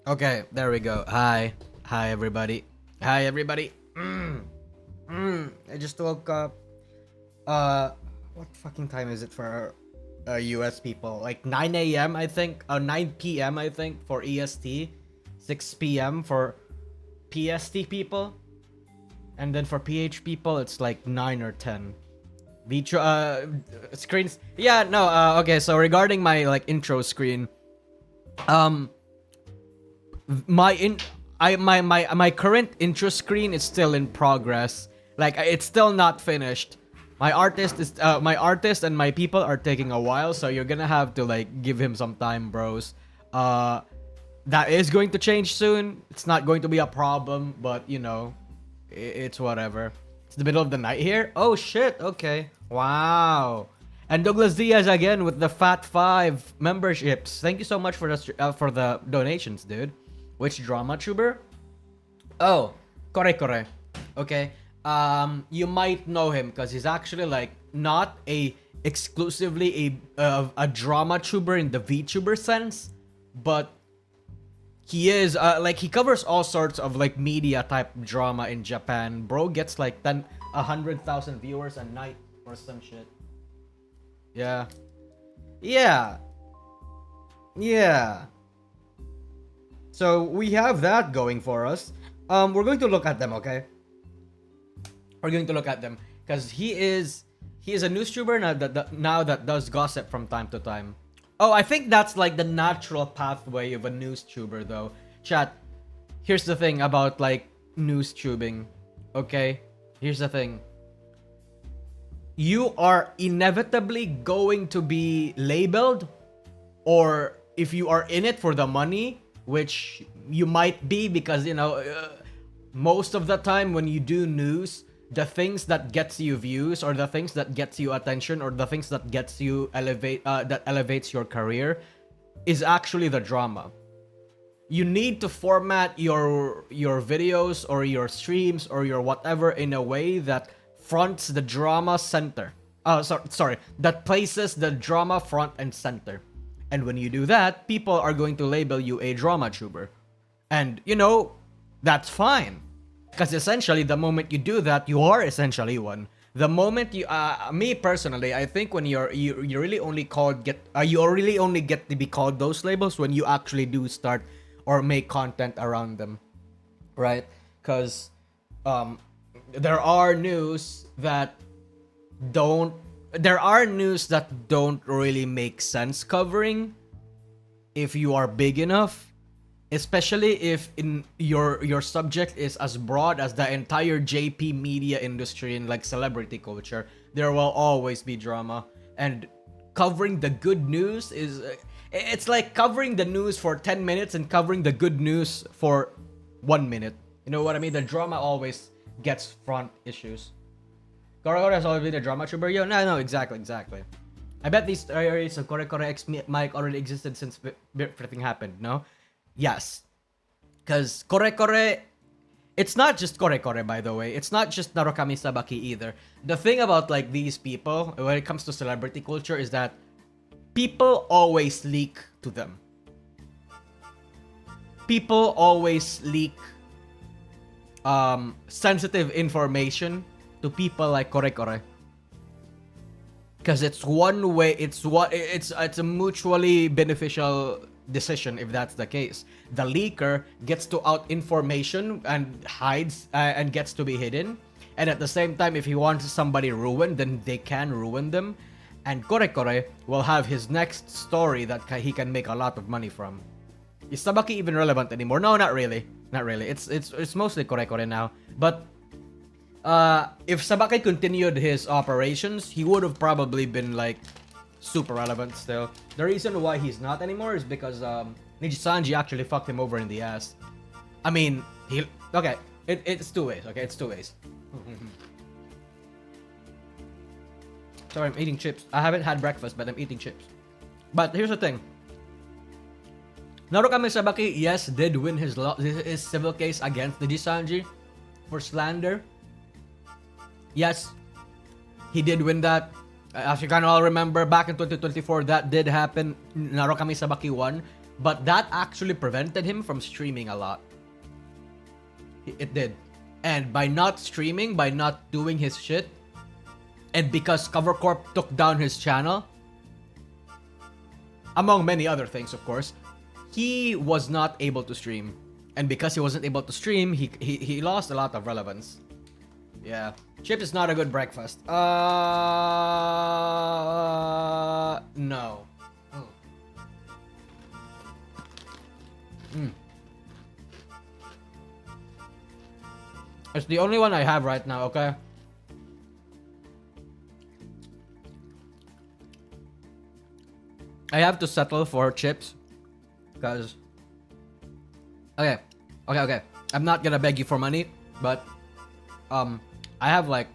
Okay, there we go. Hi. Hi, everybody. Hi, everybody. I just woke up. What fucking time is it for US people? Like 9 a.m. I think. 9 p.m. I think for EST. 6 p.m. for PST people. And then for PH people, it's like 9 or 10. Screens. Yeah, no, okay, so regarding my like intro screen, my current intro screen is still in progress. Like it's still not finished. My artist and my people are taking a while, so you're gonna have to like give him some time, bros. That is going to change soon. It's not going to be a problem, but you know, it's whatever. It's the middle of the night here. Oh shit. Okay. Wow. And Douglas Diaz again with the Fat 5 memberships. Thank you so much for the donations, dude. Which Dramatuber? Oh, Kore. Okay. You might know him because he's actually like not exclusively a Dramatuber in the VTuber sense, but he is like he covers all sorts of like media type drama in Japan. Bro gets like 100,000 viewers a night or some shit. Yeah. So we have that going for us. We're going to look at them, okay? We're going to look at them because he is a newstuber now that does gossip from time to time. Oh, I think that's like the natural pathway of a newstuber, though. Chat. Here's the thing about like newstubing, okay? Here's the thing. You are inevitably going to be labeled, or if you are in it for the money, which you might be because, you know, most of the time when you do news, the things that gets you views, or the things that gets you attention, or the things that gets you that elevates your career is actually the drama. You need to format your videos or your streams or your whatever in a way that fronts the drama center. Sorry, that places the drama front and center. And when you do that, people are going to label you a Dramatuber. And, you know, that's fine. Because essentially, the moment you do that, you are essentially one. The moment you, me personally, I think when you really only you really only get to be called those labels when you actually do start or make content around them, right? Because there are news that don't really make sense covering if you are big enough, especially if in your subject is as broad as the entire JP media industry and like celebrity culture. There will always be drama, and covering the good news is it's like covering the news for 10 minutes and covering the good news for 1 minute. You know what I mean? The drama always gets front issues. Kore has always been a Dramatuber. Yo, no, exactly. I bet these theories of Kore X Mike already existed since everything happened, no? Yes. Because Kore, it's not just Kore, by the way. It's not just Narukami Sabaki either. The thing about like these people, when it comes to celebrity culture, is that people always leak to them. People always leak sensitive information to people like Kore. Because it's one way, it's a mutually beneficial decision if that's the case. The leaker gets to out information and hides and gets to be hidden. And at the same time, if he wants somebody ruined, then they can ruin them. And Kore will have his next story that he can make a lot of money from. Is Sabaki even relevant anymore? No, not really. It's mostly Kore now. But if Sabaki continued his operations, he would have probably been like super relevant still. The reason why he's not anymore is because Nijisanji actually fucked him over in the ass. I mean, it's two ways. Okay, it's two ways. Sorry, I'm eating chips. I haven't had breakfast, but I'm eating chips. But here's the thing. Narukami Sabaki, yes, did win his civil case against Nijisanji for slander. Yes, he did win that. As you can all remember, back in 2024, that did happen. Narukami Sabaki won. But that actually prevented him from streaming a lot. It did. And by not streaming, by not doing his shit, and because CoverCorp took down his channel, among many other things, of course, he was not able to stream. And because he wasn't able to stream, he lost a lot of relevance. Yeah. Chips is not a good breakfast. No. It's the only one I have right now, okay? I have to settle for chips. Because... Okay. I'm not gonna beg you for money, but... I have like...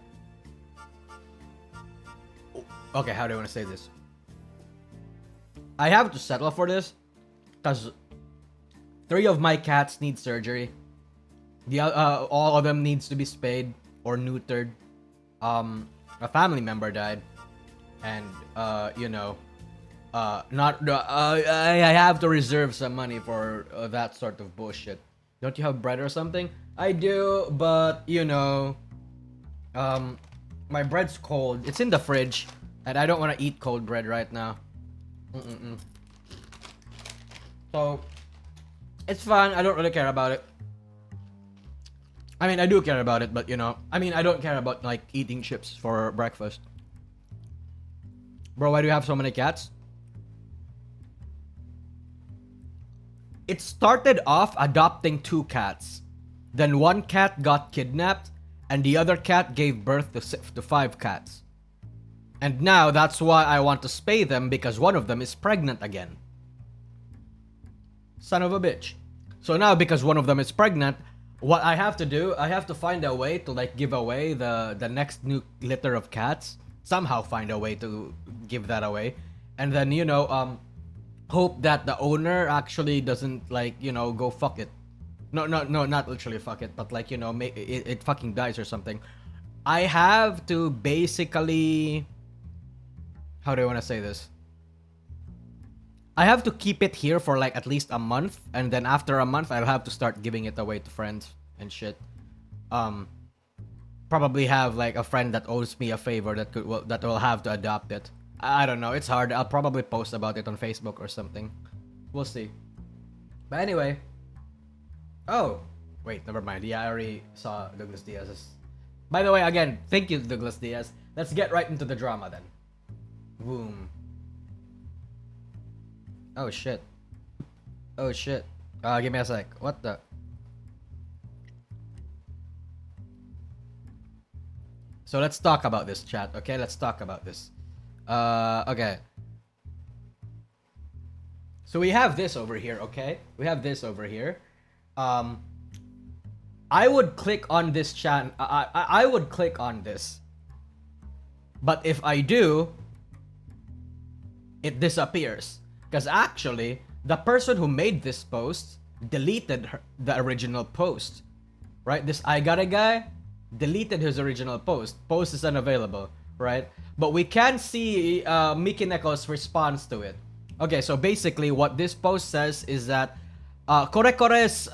Okay, how do I want to say this? I have to settle for this because 3 of my cats need surgery. All of them needs to be spayed or neutered. A family member died, and I have to reserve some money for that sort of bullshit. Don't you have bread or something? I do, but my bread's cold. It's in the fridge, and I don't want to eat cold bread right now. So, it's fine. I don't really care about it. I mean, I do care about it, but I don't care about like eating chips for breakfast. Bro, why do you have so many cats? It started off adopting 2 cats. Then 1 cat got kidnapped, and the other cat gave birth to 5 cats. And now that's why I want to spay them, because one of them is pregnant again. Son of a bitch. So now, because one of them is pregnant, What I have to do, I have to find a way to like give away the next new litter of cats. Somehow find a way to give that away, and then hope that the owner actually doesn't like go fuck it. No, not literally fuck it, but like it fucking dies or something. I have to basically, how do I want to say this? I have to keep it here for like at least a month, and then after a month, I'll have to start giving it away to friends and shit. Probably have like a friend that owes me a favor that will have to adopt it. I don't know. It's hard. I'll probably post about it on Facebook or something. We'll see. But anyway. Oh, wait. Never mind. Yeah, I already saw Douglas Diaz's. By the way, again, thank you, Douglas Diaz. Let's get right into the drama then. Boom. Oh shit. Oh shit. Give me a sec. What the? So let's talk about this, chat. Okay, let's talk about this. Okay. So we have this over here, okay? We have this over here. I would click on this chat. I would click on this. But if I do, it disappears. Because actually, the person who made this post deleted the original post. Right? This I got a guy deleted his original post. Post is unavailable, right? But we can see Mickey Neko's response to it. Okay, so basically what this post says is that Kore Kore's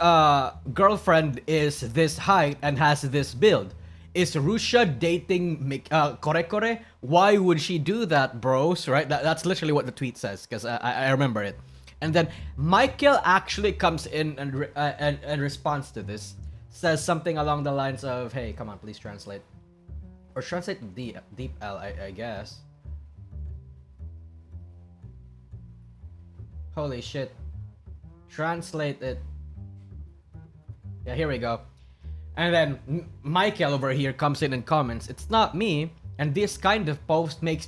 girlfriend is this height and has this build. Is Rushia dating Kore Kore? Why would she do that, bros? Right? That's literally what the tweet says, because I remember it. And then Michael actually comes in and responds to this. Says something along the lines of, hey, come on, please translate. Or translate deep L, I guess. Holy shit. Translate it. Yeah, here we go. And then Michael over here comes in and comments, it's not me, and this kind of post makes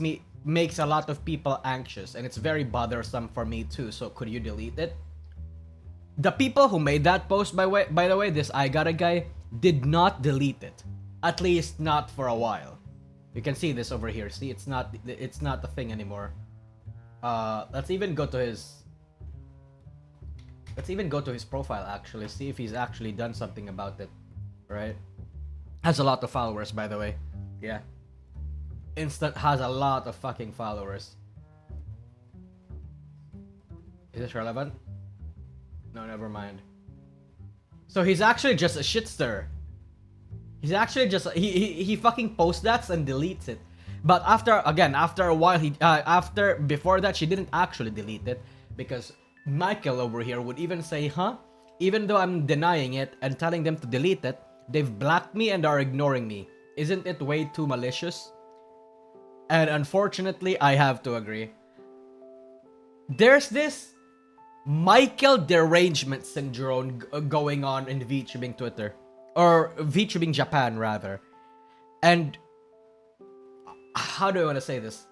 a lot of people anxious, and it's very bothersome for me too, so could you delete it? The people who made that post, by the way, this I got a guy, did not delete it. At least not for a while. You can see this over here. See, it's not the thing anymore. Let's even go to his profile actually. See if he's actually done something about it. Right? Has a lot of followers, by the way. Yeah. Instant has a lot of fucking followers. Is this relevant? No, never mind. So he's actually just a shitster. He's actually just he fucking posts that and deletes it. But after a while before that she didn't actually delete it, because Michael over here would even say, huh? Even though I'm denying it and telling them to delete it, they've blocked me and are ignoring me. Isn't it way too malicious? And unfortunately, I have to agree. There's this Michael derangement syndrome going on in VTubing Twitter. Or VTubing Japan, rather. And how do I want to say this?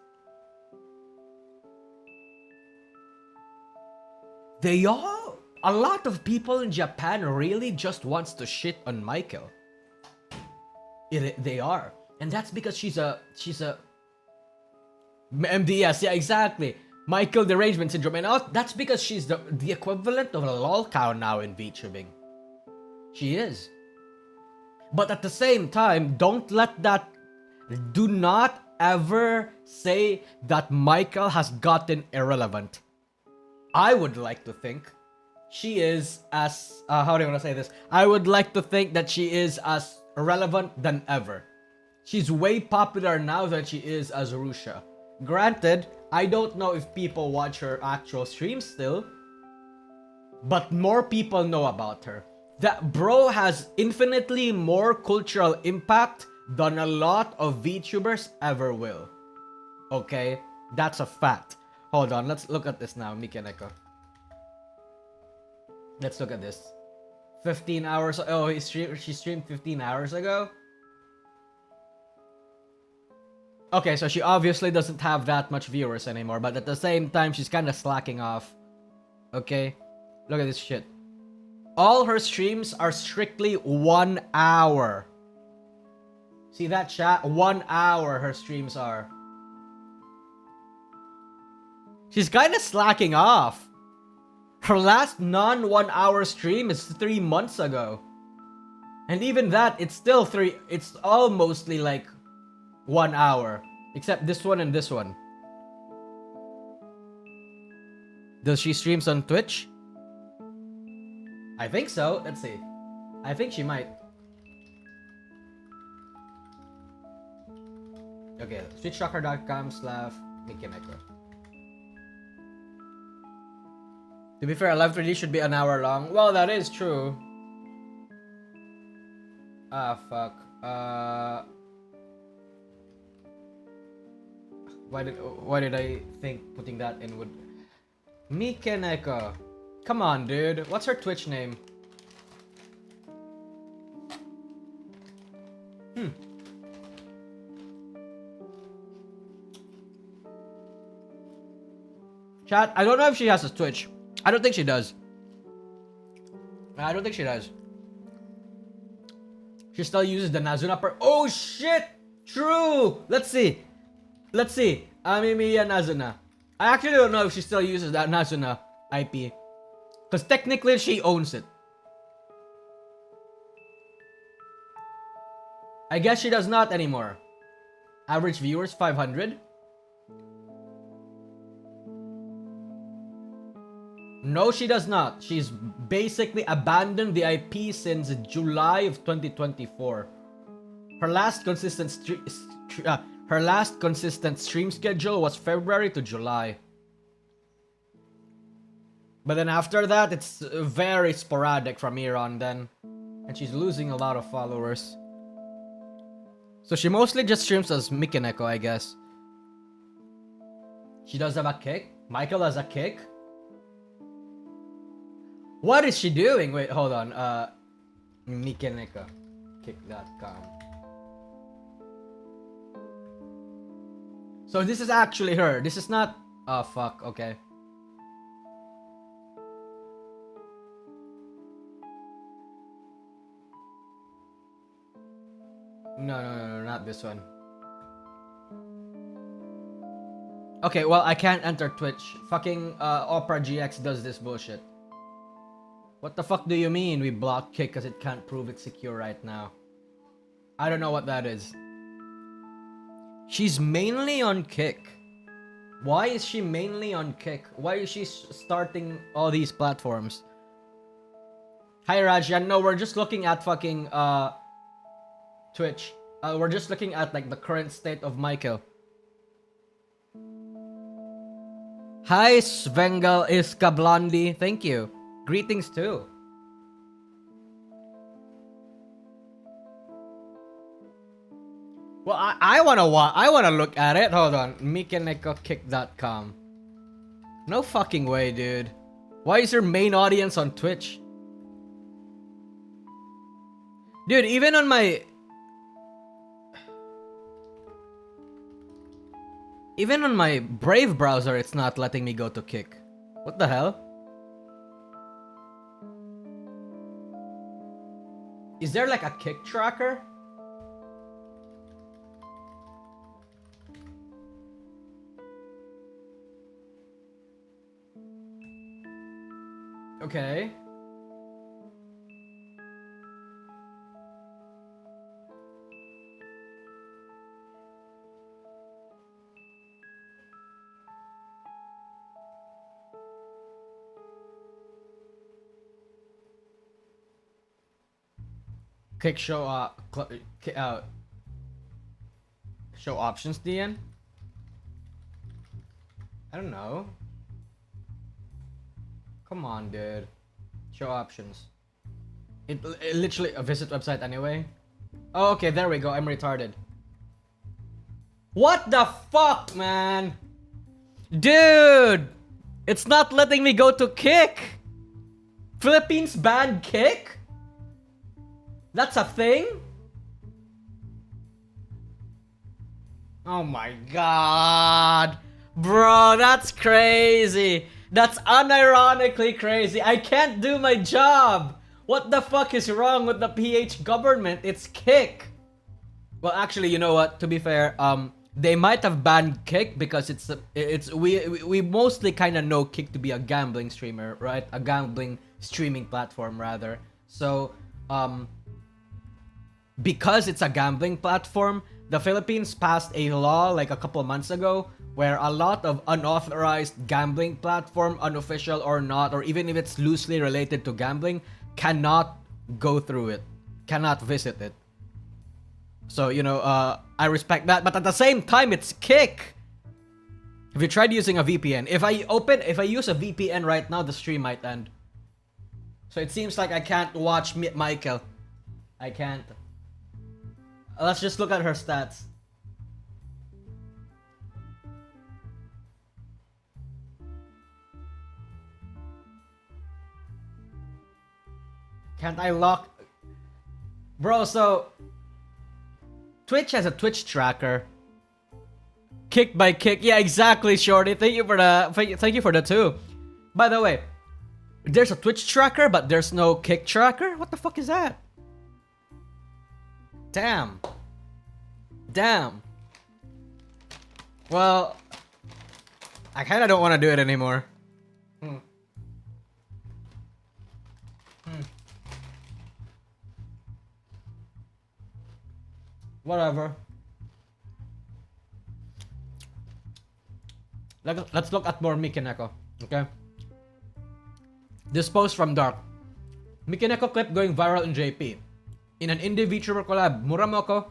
A lot of people in Japan really just wants to shit on Michael. They are. And that's because she's a MDS, yeah, exactly. Michael derangement syndrome. And that's because she's the equivalent of a lol cow now in VTubing. She is. But at the same time, do not ever say that Michael has gotten irrelevant. I would like to think she is as, how do I want to say this? I would like to think that she is as relevant than ever. She's way popular now than she is as Rushia. Granted, I don't know if people watch her actual streams still, but more people know about her. That bro has infinitely more cultural impact than a lot of VTubers ever will. Okay? That's a fact. Hold on, let's look at this now, Mikeneko. Let's look at this. 15 hours. Oh, she streamed 15 hours ago? Okay, so she obviously doesn't have that much viewers anymore, but at the same time, she's kind of slacking off. Okay? Look at this shit. All her streams are strictly 1 hour. See that, chat? 1 hour her streams are. She's kind of slacking off. Her last non-1 hour stream is 3 months ago. And even that, it's still it's all mostly like 1 hour. Except this one and this one. Does she streams on Twitch? I think so. Let's see. I think she might. Okay, switchshocker.com/Mikineko. To be fair, a live 3D should be an hour long. Well, that is true. Ah, fuck. Why did I think putting that in would... Mikineko. Come on, dude. What's her Twitch name? Chat, I don't know if she has a Twitch. I don't think she does. I don't think she does. She still uses the Nazuna per... Oh shit! True! Let's see. Let's see. Amimiya Nazuna. I actually don't know if she still uses that Nazuna IP. Because technically she owns it. I guess she does not anymore. Average viewers 500. No, she does not. She's basically abandoned the IP since July of 2024. Her last consistent stream schedule was February to July. But then after that, it's very sporadic from here on then. And she's losing a lot of followers. So she mostly just streams as Mikineko, I guess. She does have a kick. Michael has a kick. What is she doing? Wait, hold on. Mikineko. Kick.com. So this is actually her. This is not... Oh, fuck. Okay. No, not this one. Okay, well, I can't enter Twitch. Fucking Opera GX does this bullshit. What the fuck do you mean we block Kick because it can't prove it's secure right now? I don't know what that is. She's mainly on Kick. Why is she mainly on Kick? Why is she starting all these platforms? Hi Rajan, no, we're just looking at fucking Twitch. We're just looking at like the current state of Michael. Hi Svengal Iska Blondie, thank you. Greetings too. Well, I wanna look at it. Hold on, MikinekoKick.com. No fucking way, dude. Why is your main audience on Twitch? Dude, even on my... Even on my Brave browser, it's not letting me go to Kick. What the hell? Is there like a Kick tracker? Okay. Kick show show options, DN? I don't know. Come on, dude. Show options. It literally a visit website anyway. Oh, okay, there we go. I'm retarded. What the fuck, man? Dude! It's not letting me go to Kick! Philippines banned Kick? That's a thing? Oh my god. Bro, that's crazy. That's unironically crazy. I can't do my job. What the fuck is wrong with the PH government? It's Kick. Well, actually, you know what? To be fair, they might have banned Kick because we mostly kind of know Kick to be a gambling streamer, right? A gambling streaming platform rather. So, because it's a gambling platform, the Philippines passed a law like a couple months ago where a lot of unauthorized gambling platform, unofficial or not, or even if it's loosely related to gambling, cannot go through it, cannot visit it. So, you know, I respect that, but at the same time, it's Kick. Have you tried using a VPN? If I use a VPN right now, the stream might end. So it seems like I can't watch Michael. I can't. Let's just look at her stats. Can't I lock? Bro, so Twitch has a Twitch tracker. Kick by Kick. Yeah, exactly, Shorty. Thank you for the 2. By the way, there's a Twitch tracker, but there's no Kick tracker? What the fuck is that? Damn. Damn. Well, I kind of don't want to do it anymore. Whatever. Let's look at more Mikineko, okay? This post from Dark. Mikineko clip going viral in JP. In an indie VTuber collab, Muramoko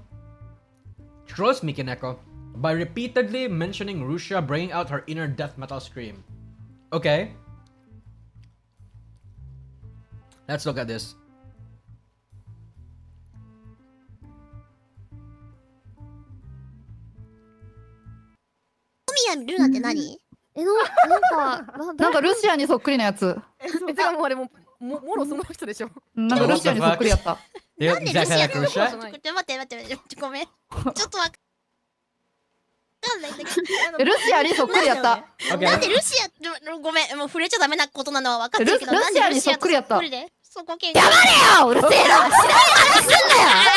trolls Mikineko by repeatedly mentioning Rushia bringing out her inner death metal scream. Okay. Let's look at this. ミヤルナって何？なんかルシアにそっくりなやつ。てかもうあれもろその人でしょ。なんかルシアにそっくりやった。なんでルシアって Rushia? ちょっと待ってごめん。ちょっとわかんないんだけど。ルシアにそっくりやった。なんでルシアごめんもう触れちゃダメなことなのは分かってるけど、ルなんでルシアとそっやった。くりで？そこ喧嘩。やまれようるせえな。知らない話すんなよ。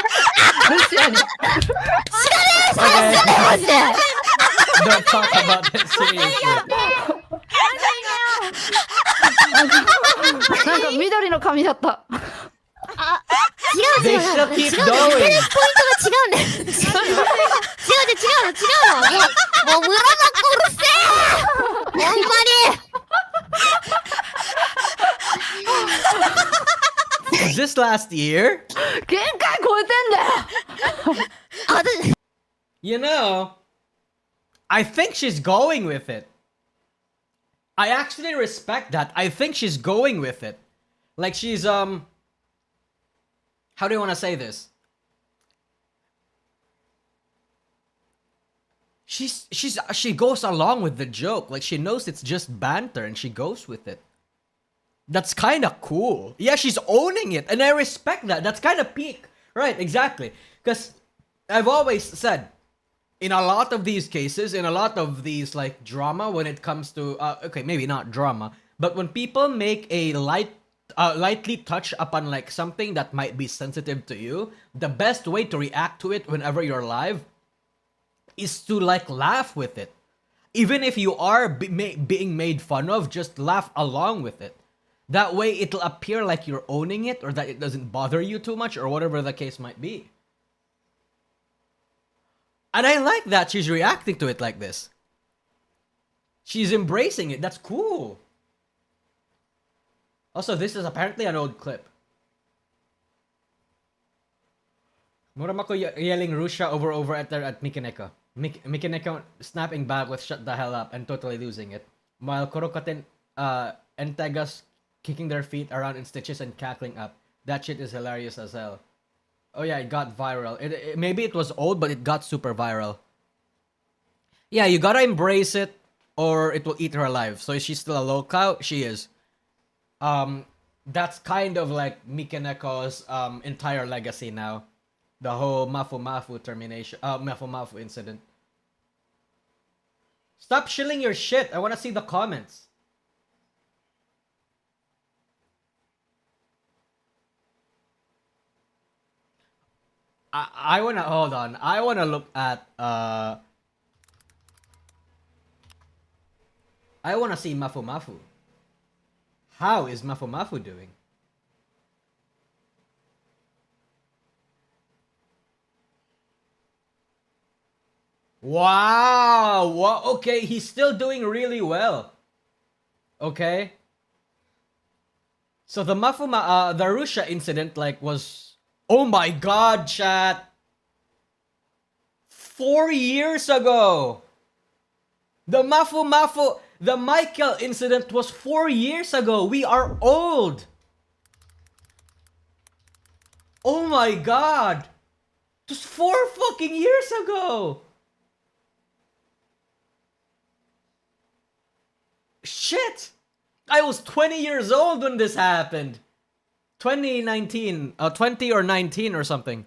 ルシアに。知らない話すんなよマジで。Don't talk about this seriously. なんか緑の髪だった。あ、違う They 違う still 違う keep 違う going. ポイントが違うんだよ。違うもう村中うるせえ。ほんまに。Is this last year? 限界超えてんだよ。あ、で You know, I think she's going with it. I actually respect that. I think she's going with it. Like she's how do you want to say this? She goes along with the joke. Like she knows it's just banter and she goes with it. That's kind of cool. Yeah, she's owning it and I respect that. That's kind of peak. Right, exactly. Cuz I've always said in a lot of these cases, in a lot of these like drama when it comes to okay, maybe not drama, but when people make a lightly touch upon like something that might be sensitive to you, the best way to react to it whenever you're live is to like laugh with it. Even if you are being made fun of, just laugh along with it. That way it'll appear like you're owning it or that it doesn't bother you too much or whatever the case might be. And I like that she's reacting to it like this. She's embracing it. That's cool. Also, this is apparently an old clip. Muramako yelling Rushia over at Mikineko. Mikineko snapping back with shut the hell up and totally losing it. While Kurokaten and Tegas kicking their feet around in stitches and cackling up. That shit is hilarious as hell. Oh yeah, it got viral. Maybe it was old, but it got super viral. Yeah, you gotta embrace it or it will eat her alive. So is she still a low-cow? She is. That's kind of like Mikeneko's entire legacy now. The whole Mafu termination, Mafu incident. Stop shilling your shit. I wanna see the comments. I wanna hold on. I wanna look at I wanna see Mafu Mafu. How is Mafu Mafu doing? Wow! Okay, he's still doing really well. Okay. So the the Rushia incident like was, oh my god, chat. 4 years ago. The the Michael incident was 4 years ago. We are old. Oh my god. Just 4 fucking years ago. Shit. I was 20 years old when this happened. 2019, 20 or 19 or something.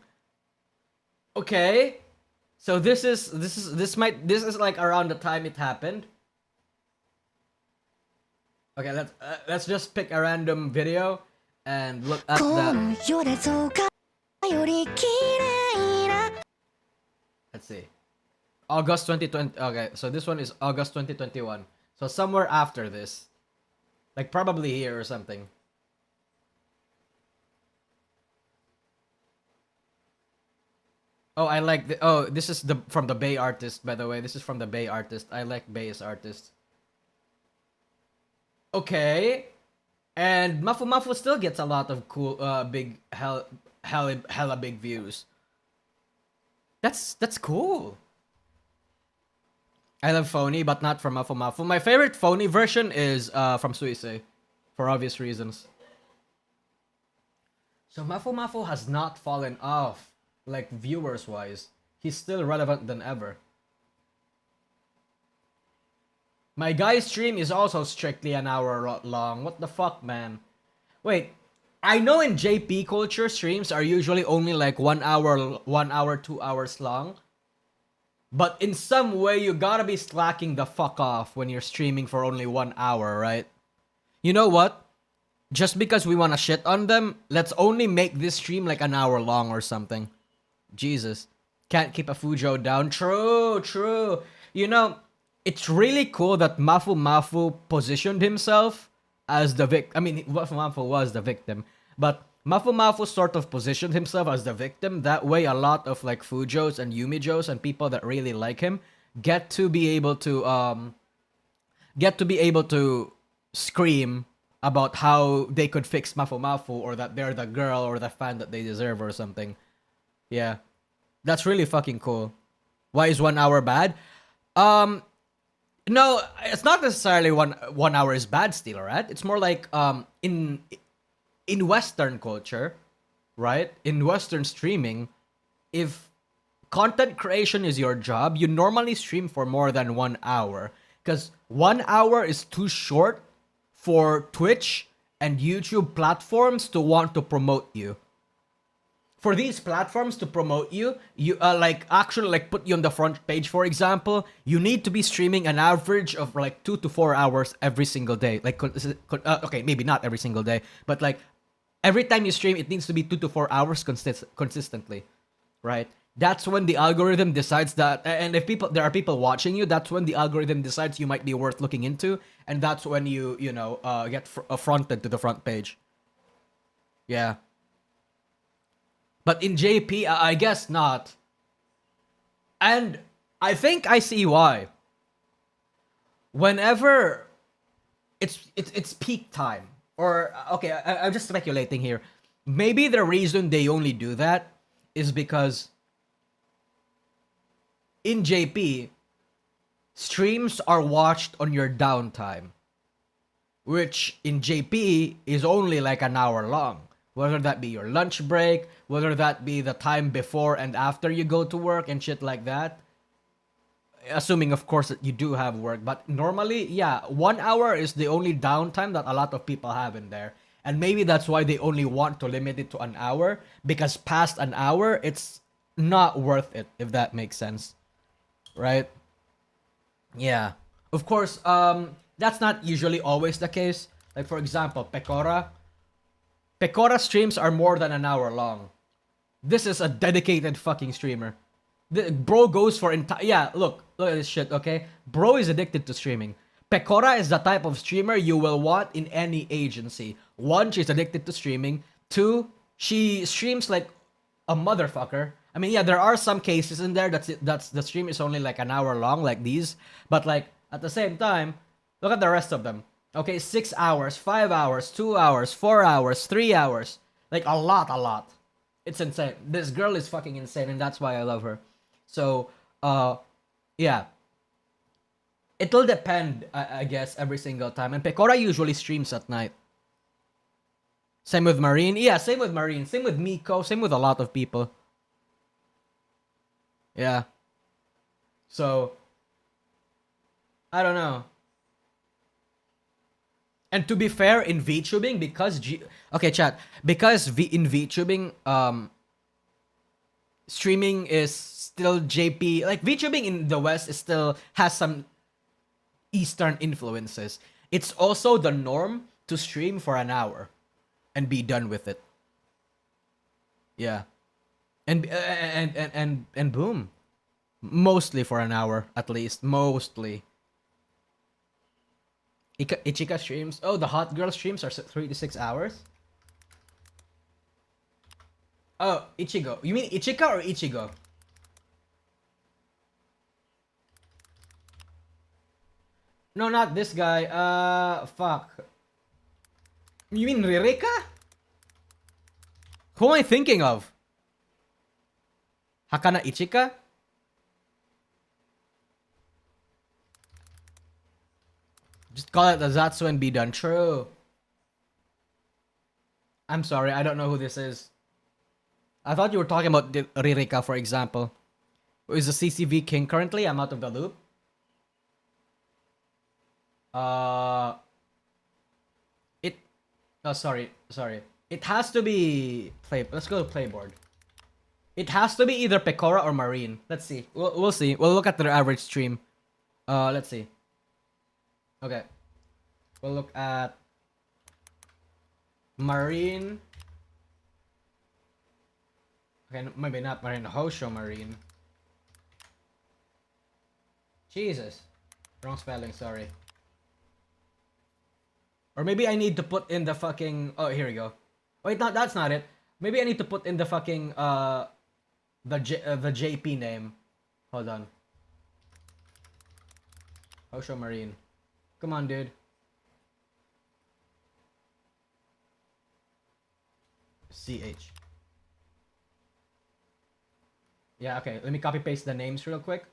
Okay. So this is like around the time it happened. Okay, let's just pick a random video and look at that. Let's see. August 2020. Okay, so this one is August 2021. So somewhere after this. Like probably here or something. Oh, I like the. Oh, this is from the Bay artist, by the way. This is from the Bay artist. I like Bay's artist. Okay, and Mafu Mafu still gets a lot of cool, big hella big views. That's cool. I love phony, but not from Mafu Mafu. My favorite phony version is from Suisei, for obvious reasons. So Mafu Mafu has not fallen off. Like viewers wise, he's still relevant than ever. My guy's stream is also strictly an hour long. What the fuck, man? Wait, I know in JP culture streams are usually only like 1 hour, 2 hours long. But in some way you gotta be slacking the fuck off when you're streaming for only 1 hour, right? You know what? Just because we wanna shit on them, let's only make this stream like an hour long or something. Jesus. Can't keep a Fujo down. True. You know, it's really cool that Mafu Mafu positioned himself as the victim. I mean, Mafu Mafu was the victim. But Mafu Mafu sort of positioned himself as the victim. That way, a lot of like Fujos and Yumijos and people that really like him get to be able to scream about how they could fix Mafu Mafu or that they're the girl or the fan that they deserve or something. Yeah, that's really fucking cool. Why is 1 hour bad? No, it's not necessarily one hour is bad still, right? It's more like in Western culture, right? In Western streaming, if content creation is your job, you normally stream for more than 1 hour. Because 1 hour is too short for Twitch and YouTube platforms to want to promote you. For these platforms to promote you, like actually like put you on the front page, for example, you need to be streaming an average of like 2 to 4 hours every single day. Like, okay, maybe not every single day, but like every time you stream, it needs to be 2 to 4 hours consistently, right? That's when the algorithm decides that, and if there are people watching you, that's when the algorithm decides you might be worth looking into, and that's when you get fronted to the front page. Yeah. But in JP, I guess not. And I think I see why. Whenever it's peak time, or okay, I'm just speculating here. Maybe the reason they only do that is because in JP, streams are watched on your downtime, which in JP is only like an hour long. Whether that be your lunch break, whether that be the time before and after you go to work and shit like that. Assuming, of course, that you do have work. But normally, yeah, 1 hour is the only downtime that a lot of people have in there. And maybe that's why they only want to limit it to an hour. Because past an hour, it's not worth it, if that makes sense. Right? Yeah. Of course, that's not usually always the case. Like, for example, Pecora streams are more than an hour long. This is a dedicated fucking streamer. The bro goes for yeah, look at this shit, okay? Bro is addicted to streaming. Pecora is the type of streamer you will want in any agency. 1, she's addicted to streaming. 2, she streams like a motherfucker. I mean, yeah, there are some cases in there that's the stream is only like an hour long, like these. But like at the same time, look at the rest of them. Okay, 6 hours, 5 hours, 2 hours, 4 hours, 3 hours. Like a lot. It's insane. This girl is fucking insane, and that's why I love her. So, yeah. It'll depend, I guess, every single time. And Pecora usually streams at night. Same with Marine. Yeah, same with Marine. Same with Miko. Same with a lot of people. Yeah. So, I don't know. And to be fair, in VTubing, because okay, chat, because in VTubing, streaming is still JP. Like VTubing in the West is still has some Eastern influences. It's also the norm to stream for an hour and be done with it. Yeah. And boom. Mostly for an hour, at least. Mostly. Ichika streams. Oh, the hot girl streams are 3 to 6 hours. Oh, Ichigo. You mean Ichika or Ichigo? No, not this guy. Fuck. You mean Ririka? Who am I thinking of? Hakana Ichika? Just call it the Zatsu and be done. True. I'm sorry, I don't know who this is. I thought you were talking about Ririka, for example. Who is the CCV king currently? I'm out of the loop. Oh, sorry. It has to be let's go to playboard. It has to be either Pecora or Marine. Let's see. We'll see. We'll look at their average stream. Let's see. Okay. We'll look at Marine. Okay, maybe not Marine. Hosho Marine. Jesus. Wrong spelling, sorry. Or maybe I need to put in the fucking... Oh, here we go. Wait, no, that's not it. Maybe I need to put in the fucking, the JP name. Hold on. Hosho Marine. Come on, dude. CH. Yeah, okay. Let me copy paste the names real quick.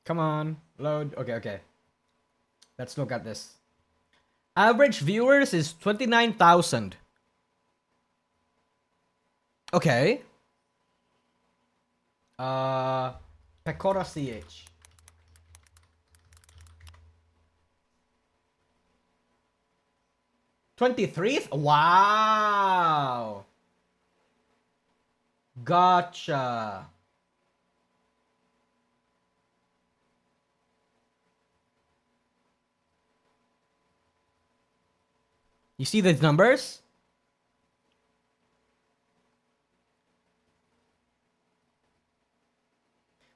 Come on, load. Okay. Let's look at this. Average viewers is 29,000. Okay. Pecora CH. 23th? Wow. Gotcha. You see these numbers?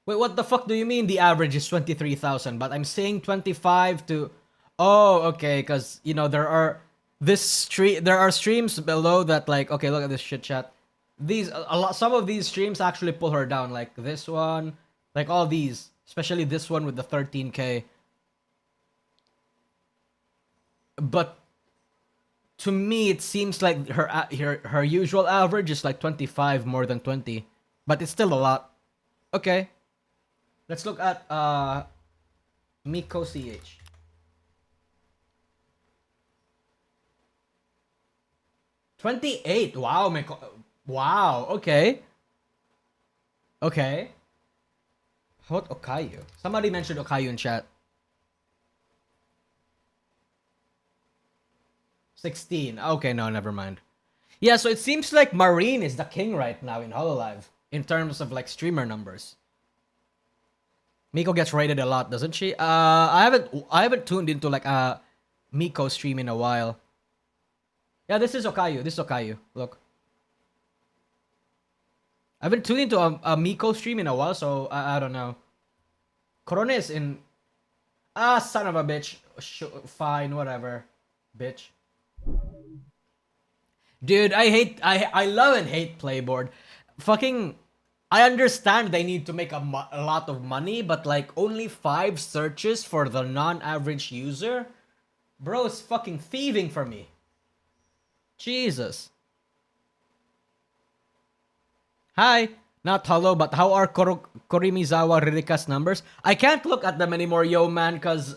Wait, what the fuck do you mean the average is 23,000? But I'm saying 25 to... Oh, okay, because, you know, there are streams below that, like, okay, look at this shit chat. Some of these streams actually pull her down, like this one, like all these, especially this one with the 13K. But to me, it seems like her usual average is like 25 more than 20, but it's still a lot. Okay, let's look at Miko CH. $28. Wow, Miko. Wow. Okay. Okay. How about Okayu? Somebody mentioned Okayu in chat. 16. Okay, no, never mind. Yeah, so it seems like Marine is the king right now in Hololive in terms of like streamer numbers. Miko gets raided a lot, doesn't she? I haven't tuned into like a Miko stream in a while. Yeah, this is Okayu. This is Okayu. Look. I haven't tuned into a Miko stream in a while, so I don't know. Corona is in. Ah, son of a bitch. Fine, whatever. Bitch. Dude, I love and hate Playboard. Fucking, I understand they need to make a lot of money, but like only 5 searches for the non-average user? Bro, it's fucking thieving for me. Jesus. Hi. Not hello, but how are Korimizawa Ririka's numbers? I can't look at them anymore, yo man, cause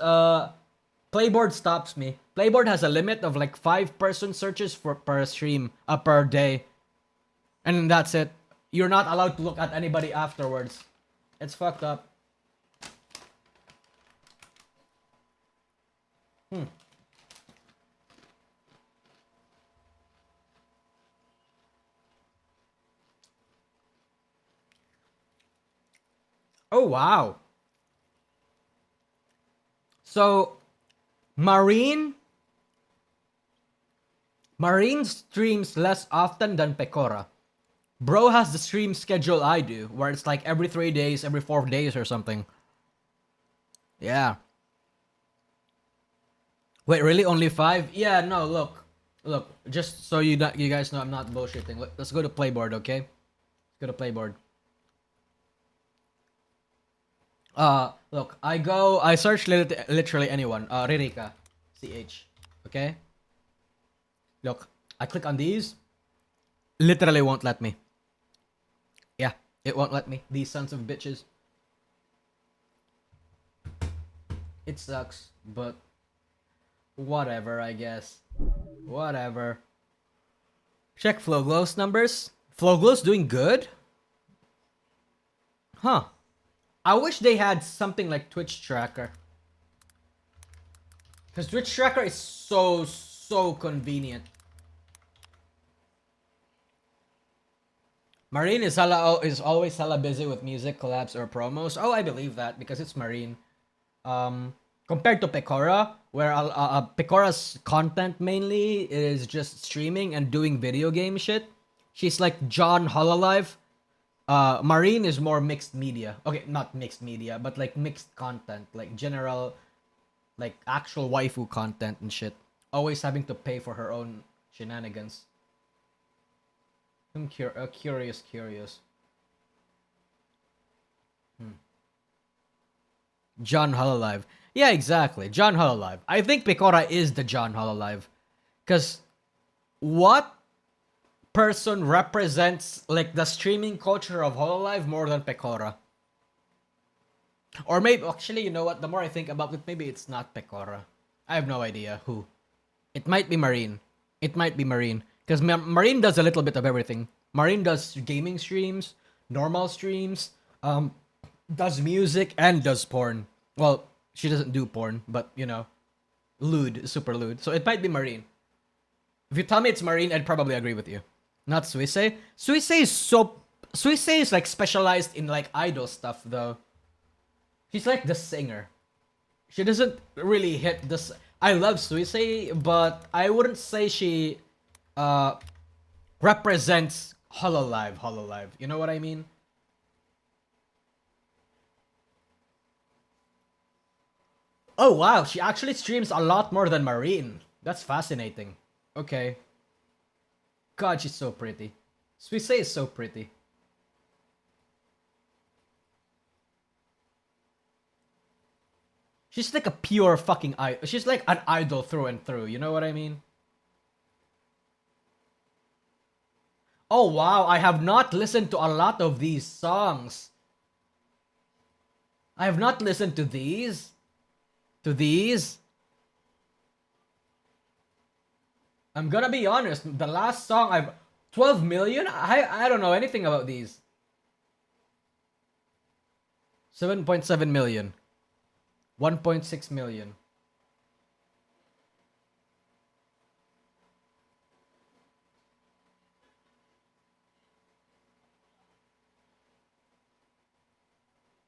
Playboard stops me. Playboard has a limit of like 5-person searches per stream, per day. And that's it. You're not allowed to look at anybody afterwards. It's fucked up. Oh, wow. So, Marine streams less often than Pecora. Bro has the stream schedule I do, where it's like every 3 days, every 4 days or something. Yeah. Wait, really? Only 5? Yeah, no, look. Look, just so you guys know I'm not bullshitting. Let's go to Playboard, okay? Let's go to Playboard. Look, I search literally anyone. Ririka. CH. Okay? Look, I click on these. Literally won't let me. Yeah, it won't let me. These sons of bitches. It sucks, but whatever, I guess. Whatever. Check Flowglow's numbers. Flowglow's doing good? Huh. I wish they had something like Twitch Tracker. Because Twitch Tracker is so convenient. Marine is always hella busy with music collabs or promos. Oh, I believe that because it's Marine. Compared to Pecora, where Pecora's content mainly is just streaming and doing video game shit. She's like John Hololive. Marine is more mixed media. Okay, not mixed media, but like mixed content, like general, like actual waifu content and shit. Always having to pay for her own shenanigans. I'm curious. John Hololive. Yeah, exactly. John Hololive. I think Pecora is the John Hololive. Because what person represents like the streaming culture of Hololive more than Pecora? Or maybe, actually, you know what? The more I think about it, maybe it's not Pecora. I have no idea who. It might be Marine. Because Marine does a little bit of everything. Marine does gaming streams, normal streams, does music, and does porn. Well, she doesn't do porn, but, you know, lewd, super lewd. So it might be Marine. If you tell me it's Marine, I'd probably agree with you. Not Suisse. Suisse is like specialized in like idol stuff, though. She's like the singer. She doesn't really hit this. I love Suisse, but I wouldn't say she represents Hololive. You know what I mean? Oh wow, she actually streams a lot more than Marine. That's fascinating. Okay. God, she's so pretty. Suisse is so pretty. She's like a pure fucking idol. She's like an idol through and through. You know what I mean? Oh wow, I have not listened to a lot of these songs. I have not listened to these. I'm gonna be honest, the last song 12 million? I don't know anything about these. 7.7 million. 1.6 million.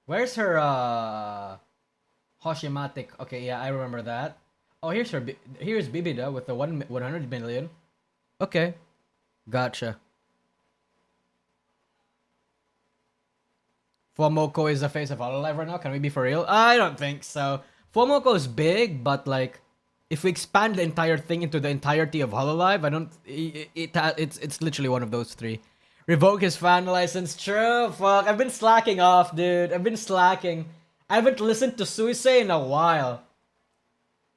Where's her Hoshimatic? Okay, yeah, I remember that. Oh, here's Bibida with the 100 million. Okay, gotcha. Fuamoko is the face of Hololive right now. Can we be for real? I don't think so. Fuamoko is big, but like, if we expand the entire thing into the entirety of Hololive, I don't. It's literally one of those three. Revoke his fan license. True. Fuck. I've been slacking off, dude. I've been slacking. I haven't listened to Suisei in a while.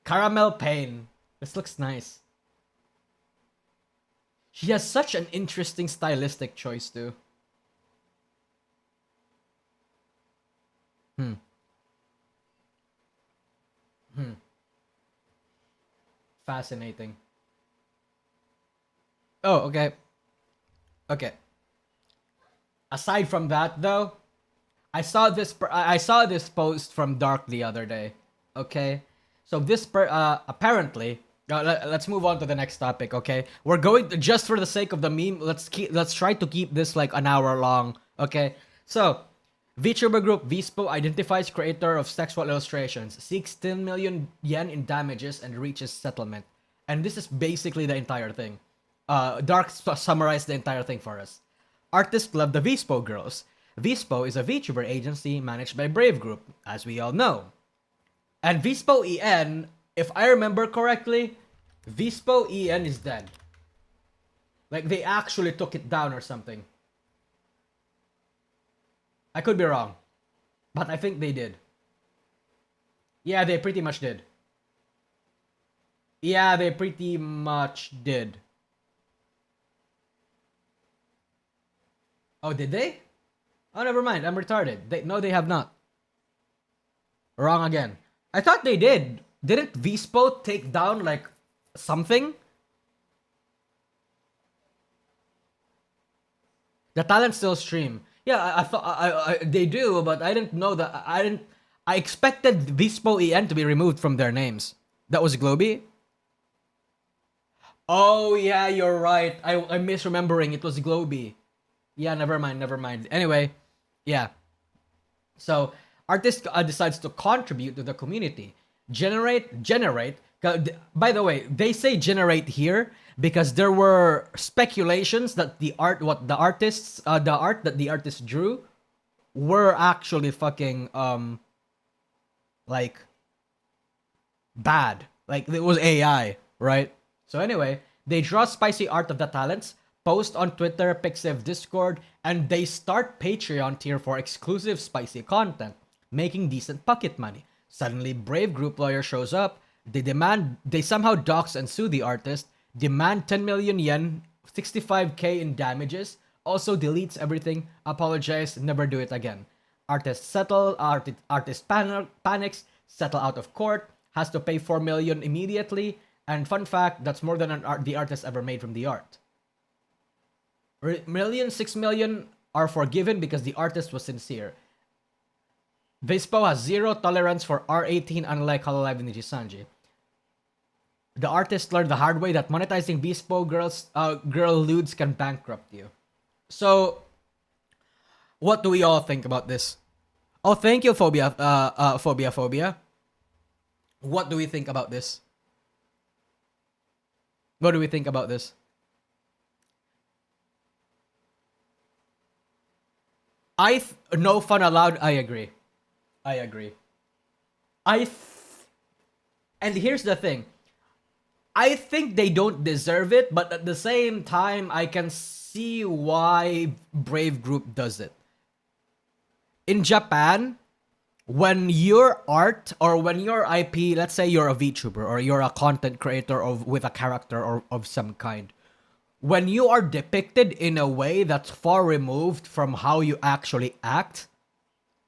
Caramel Pain. This looks nice. She has such an interesting stylistic choice too. Fascinating. Oh, okay. Okay. Aside from that, though, I saw this post from Dark the other day. Okay, so this apparently. Let's move on to the next topic. Okay, we're going to, just for the sake of the meme. Let's try to keep this like an hour long. Okay, so VTuber group Vispo identifies creator of sexual illustrations, seeks 10 million yen in damages, and reaches settlement. And this is basically the entire thing. Dark summarized the entire thing for us. Artists love the Vispo girls. Vispo is a VTuber agency managed by Brave Group, as we all know. And Vispo EN, if I remember correctly, Vispo EN is dead. Like, they actually took it down or something. I could be wrong, but I think they did. Yeah, they pretty much did. Yeah, they pretty much did. Oh, did they? Oh, never mind. I'm retarded. No, they have not. Wrong again. I thought they did. Didn't Vispo take down, like, something? The talent still stream. Yeah, I thought they do, but I didn't know that. I expected Vispo EN to be removed from their names. That was Globy? Oh, yeah, you're right. I'm misremembering. It was Globy. Yeah, never mind. Anyway, yeah. So, artist decides to contribute to the community. Generate. By the way, they say generate here because there were speculations that the art that the artist drew were actually fucking like bad. Like it was AI, right? So anyway, they draw spicy art of the talents, post on Twitter, Pixiv Discord, and they start Patreon tier for exclusive spicy content, making decent pocket money. Suddenly, Brave Group lawyer shows up. They somehow dox and sue the artist, demand 10 million yen, 65k in damages, also deletes everything, apologize, never do it again. Artist panics, settle out of court, has to pay 4 million immediately, and fun fact, that's more than the artist ever made from the art. 6 million are forgiven because the artist was sincere. Vispo has zero tolerance for R18, unlike Hololive and Nijisanji. The artist learned the hard way that monetizing Vispo girl lewds can bankrupt you. So, what do we all think about this? Oh, thank you, Phobia. What do we think about this? What do we think about this? No fun allowed. I agree. And here's the thing. I think they don't deserve it, but at the same time, I can see why Brave Group does it. In Japan, when your art or when your IP, let's say you're a VTuber or you're a content creator with a character or of some kind, when you are depicted in a way that's far removed from how you actually act,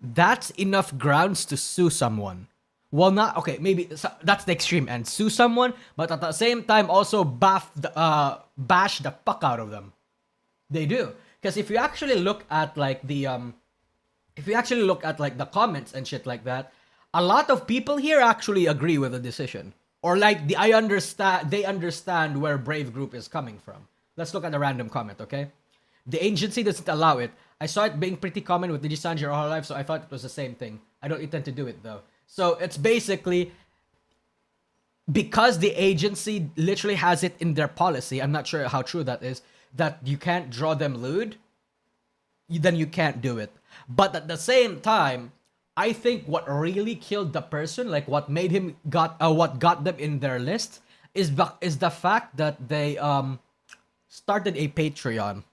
that's enough grounds to sue someone. Well, not okay. Maybe that's the extreme end. Sue someone, but at the same time also bash the fuck out of them. They do, because if you actually look at like the the comments and shit like that, a lot of people here actually agree with the decision, or like they understand where Brave Group is coming from. Let's look at a random comment, okay? The agency doesn't allow it. I saw it being pretty common with Digisanji or Hololive, so I thought it was the same thing. I don't intend to do it though. So it's basically because the agency literally has it in their policy. I'm not sure how true that is. That you can't draw them lewd. Then you can't do it. But at the same time, I think what really killed the person, like what made him what got them in their list, is the fact that they started a Patreon.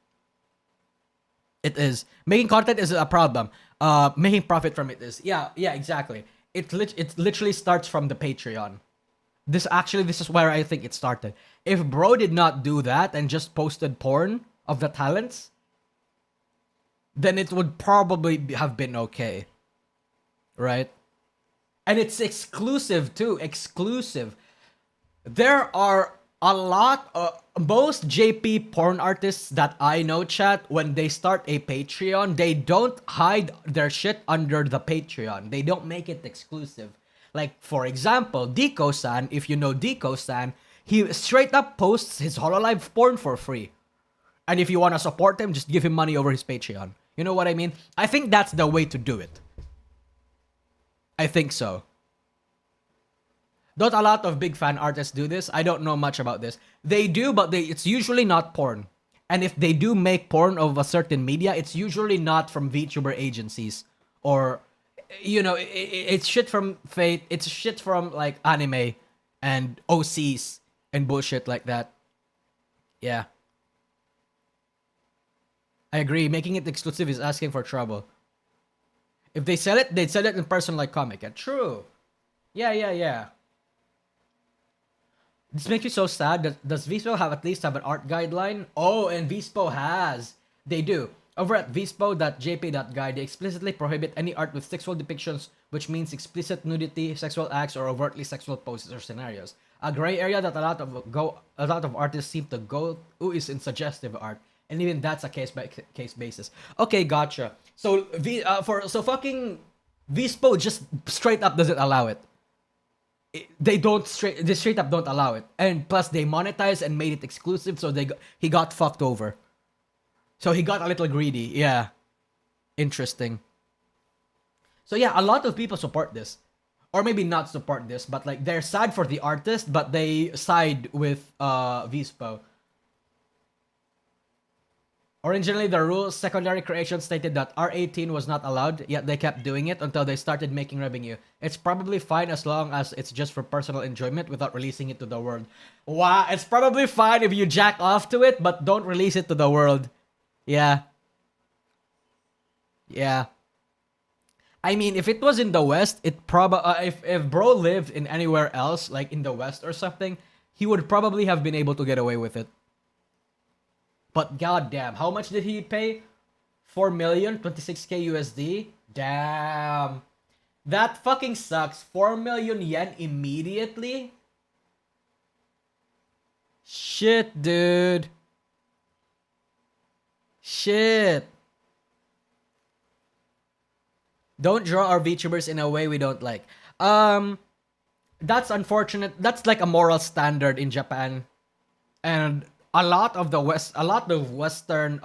It is making content is a problem. Making profit from it is yeah exactly. It literally starts from the Patreon. This is where I think it started. If bro did not do that and just posted porn of the talents, then it would probably have been okay. Right? And it's exclusive too. Exclusive. There are a lot of most JP porn artists that I know, chat, when they start a Patreon, they don't hide their shit under the Patreon. They don't make it exclusive. Like, for example, Deco-san, if you know Deco-san, he straight up posts his Hololive porn for free. And if you want to support him, just give him money over his Patreon. You know what I mean? I think that's the way to do it. I think so. Don't a lot of big fan artists do this? I don't know much about this. They do, but it's usually not porn. And if they do make porn of a certain media, it's usually not from VTuber agencies. Or, you know, it's shit from Fate. It's shit from, like, anime and OCs and bullshit like that. Yeah. I agree. Making it exclusive is asking for trouble. If they sell it, they'd sell it in person like comic. Yeah, true. Yeah. This makes me so sad. Does Vispo at least have an art guideline? Oh, and Vispo has. They do. Over at vispo.jp.guide, they explicitly prohibit any art with sexual depictions, which means explicit nudity, sexual acts, or overtly sexual poses or scenarios. A gray area that a lot of artists seem to go to is in suggestive art, and even that's a case by case basis. Okay, gotcha. So fucking Vispo just straight up doesn't allow it. They straight up don't allow it, and plus they monetize and made it exclusive, so he got fucked over. So he got a little greedy. Yeah, interesting. So yeah, a lot of people support this, or maybe not support this, but like they're sad for the artist, but they side with Vispo. Originally, the rules secondary creation stated that R18 was not allowed, yet they kept doing it until they started making revenue. It's probably fine as long as it's just for personal enjoyment without releasing it to the world. Wow, it's probably fine if you jack off to it, but don't release it to the world. Yeah. I mean, if it was in the West, it if bro lived in anywhere else, like in the West or something, he would probably have been able to get away with it. But goddamn, how much did he pay? 4 million, 26k USD. Damn, that fucking sucks. 4 million yen immediately. Shit, dude. Shit. Don't draw our VTubers in a way we don't like. That's unfortunate. That's like a moral standard in Japan, and a lot of Western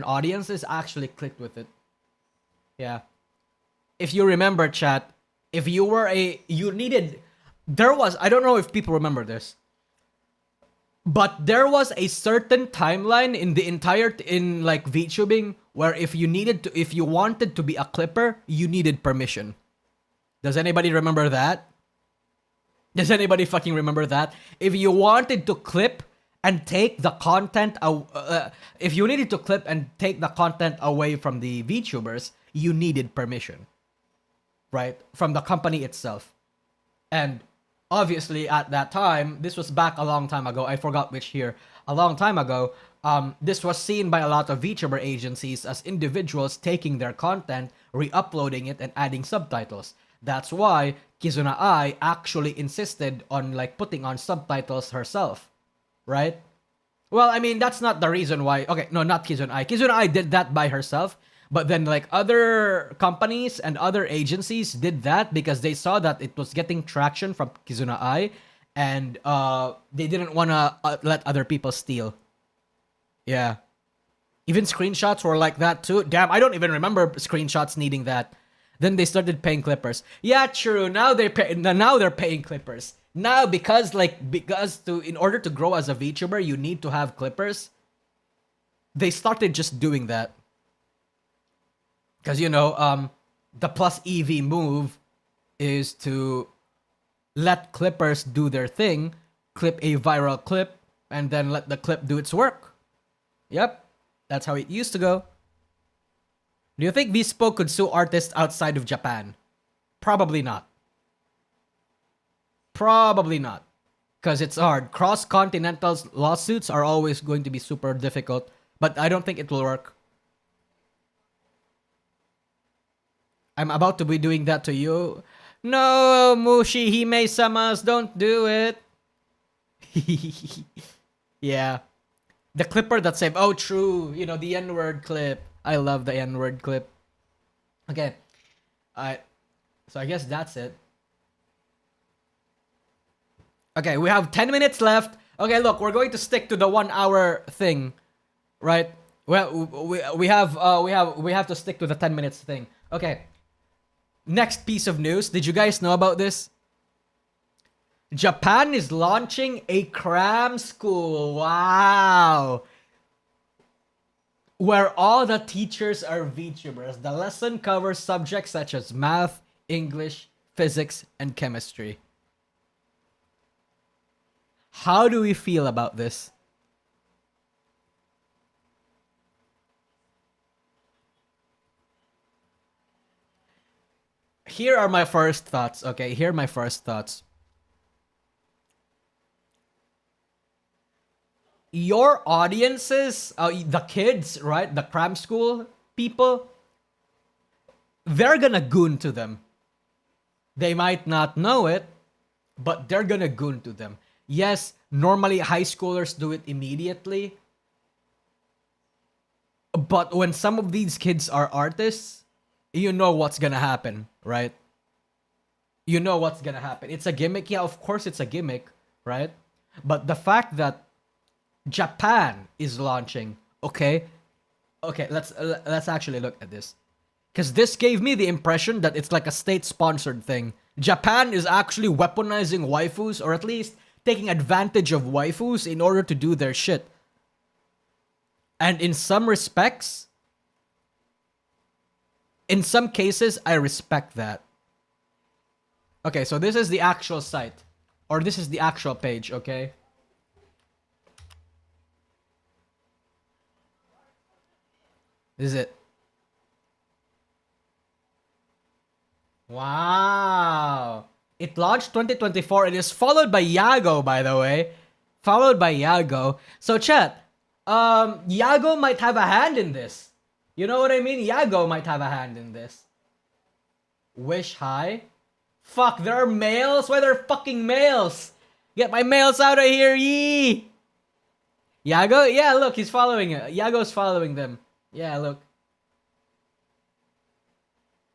audiences actually clicked with it. Yeah. If you remember, chat, I don't know if people remember this, but there was a certain timeline in VTubing where if you wanted to be a clipper, you needed permission. Does anybody remember that? Does anybody fucking remember that? If you wanted to clip and take the content, if you needed to clip and take the content away from the VTubers, you needed permission, right? From the company itself. And obviously at that time, this was back a long time ago. I forgot which year. A long time ago, this was seen by a lot of VTuber agencies as individuals taking their content, re-uploading it, and adding subtitles. That's why Kizuna Ai actually insisted on like putting on subtitles herself, right? Well, I mean, that's not the reason why. Okay, no, not Kizuna Ai. Kizuna Ai did that by herself, but then like other companies and other agencies did that because they saw that it was getting traction from Kizuna Ai, and they didn't want to let other people steal. Yeah. Even screenshots were like that too. Damn, I don't even remember screenshots needing that. Then they started paying clippers. Yeah, true. Now they're paying clippers. Now because in order to grow as a VTuber, you need to have clippers. They started just doing that. Cause the plus EV move is to let clippers do their thing, clip a viral clip, and then let the clip do its work. Yep. That's how it used to go. Do you think Bespoke could sue artists outside of Japan? Probably not. Probably not. Because it's hard. Cross-continental lawsuits are always going to be super difficult. But I don't think it will work. I'm about to be doing that to you. No, Mushi Hime-samas, don't do it. Yeah. The clipper that saved. Oh, true. The N-word clip. I love the N-word clip. Okay. So I guess that's it. Okay, we have 10 minutes left. Okay, look, we're going to stick to the 1 hour thing, right? Well, we have to stick to the 10 minutes thing. Okay. Next piece of news. Did you guys know about this? Japan is launching a cram school. Wow. Where all the teachers are VTubers. The lesson covers subjects such as math, English, physics, and chemistry. How do we feel about this? Here are my first thoughts, okay? Here are my first thoughts. Your audiences, the kids, right? The cram school people, they're gonna goon to them. They might not know it, but they're gonna goon to them. Yes, normally high schoolers do it immediately. But when some of these kids are artists, you know what's gonna happen, right? You know what's gonna happen. It's a gimmick. Yeah, of course it's a gimmick, right? But the fact that Japan is launching, okay, let's actually look at this. Because this gave me the impression that it's like a state-sponsored thing. Japan is actually weaponizing waifus, or at least taking advantage of waifus in order to do their shit. And in some respects, in some cases, I respect that. Okay, so this is the actual site. Or this is the actual page, okay? This is it. Wow. It launched 2024. It is followed by Yago, by the way. Followed by Yago. So chat, Yago might have a hand in this. You know what I mean? Yago might have a hand in this. Wish high? Fuck, there are males? Why there are fucking males? Get my males out of here, yee! Yago? Yeah, look, he's following it. Yago's following them. Yeah, look.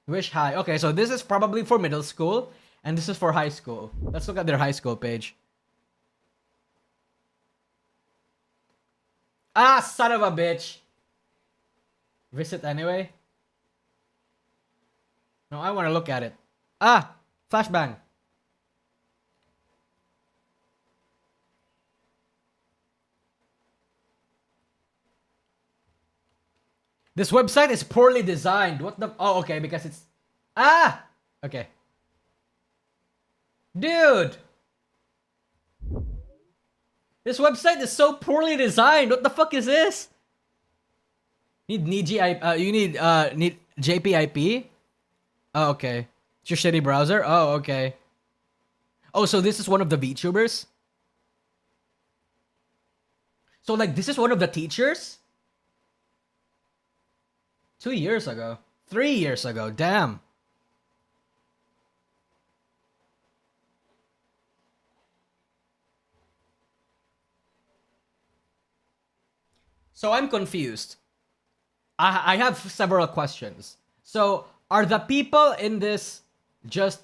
Wish high. Okay, so this is probably for middle school, and this is for high school. Let's look at their high school page. Ah, son of a bitch. Visit anyway. No, I want to look at it. Ah, flashbang. This website is poorly designed. What the? Oh, okay, because it's... Ah! Okay. Dude! This website is so poorly designed. What the fuck is this? You need JPIP? Oh, okay. It's your shitty browser? Oh, okay. Oh, so this is one of the VTubers? So, like, this is one of the teachers? 2 years ago. 3 years ago. Damn. So I'm confused. I have several questions. So are the people in this just...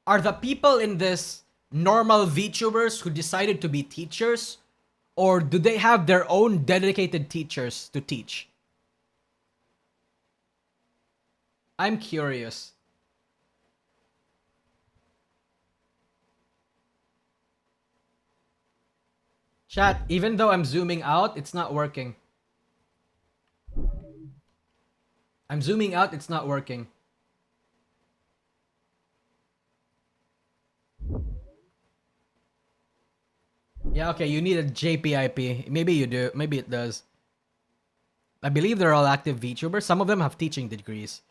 Are the people in this normal VTubers who decided to be teachers? Or do they have their own dedicated teachers to teach? I'm curious. Chat, even though I'm zooming out, it's not working. I'm zooming out, it's not working. Yeah, okay, you need a JPIP. Maybe you do. Maybe it does. I believe they're all active VTubers. Some of them have teaching degrees.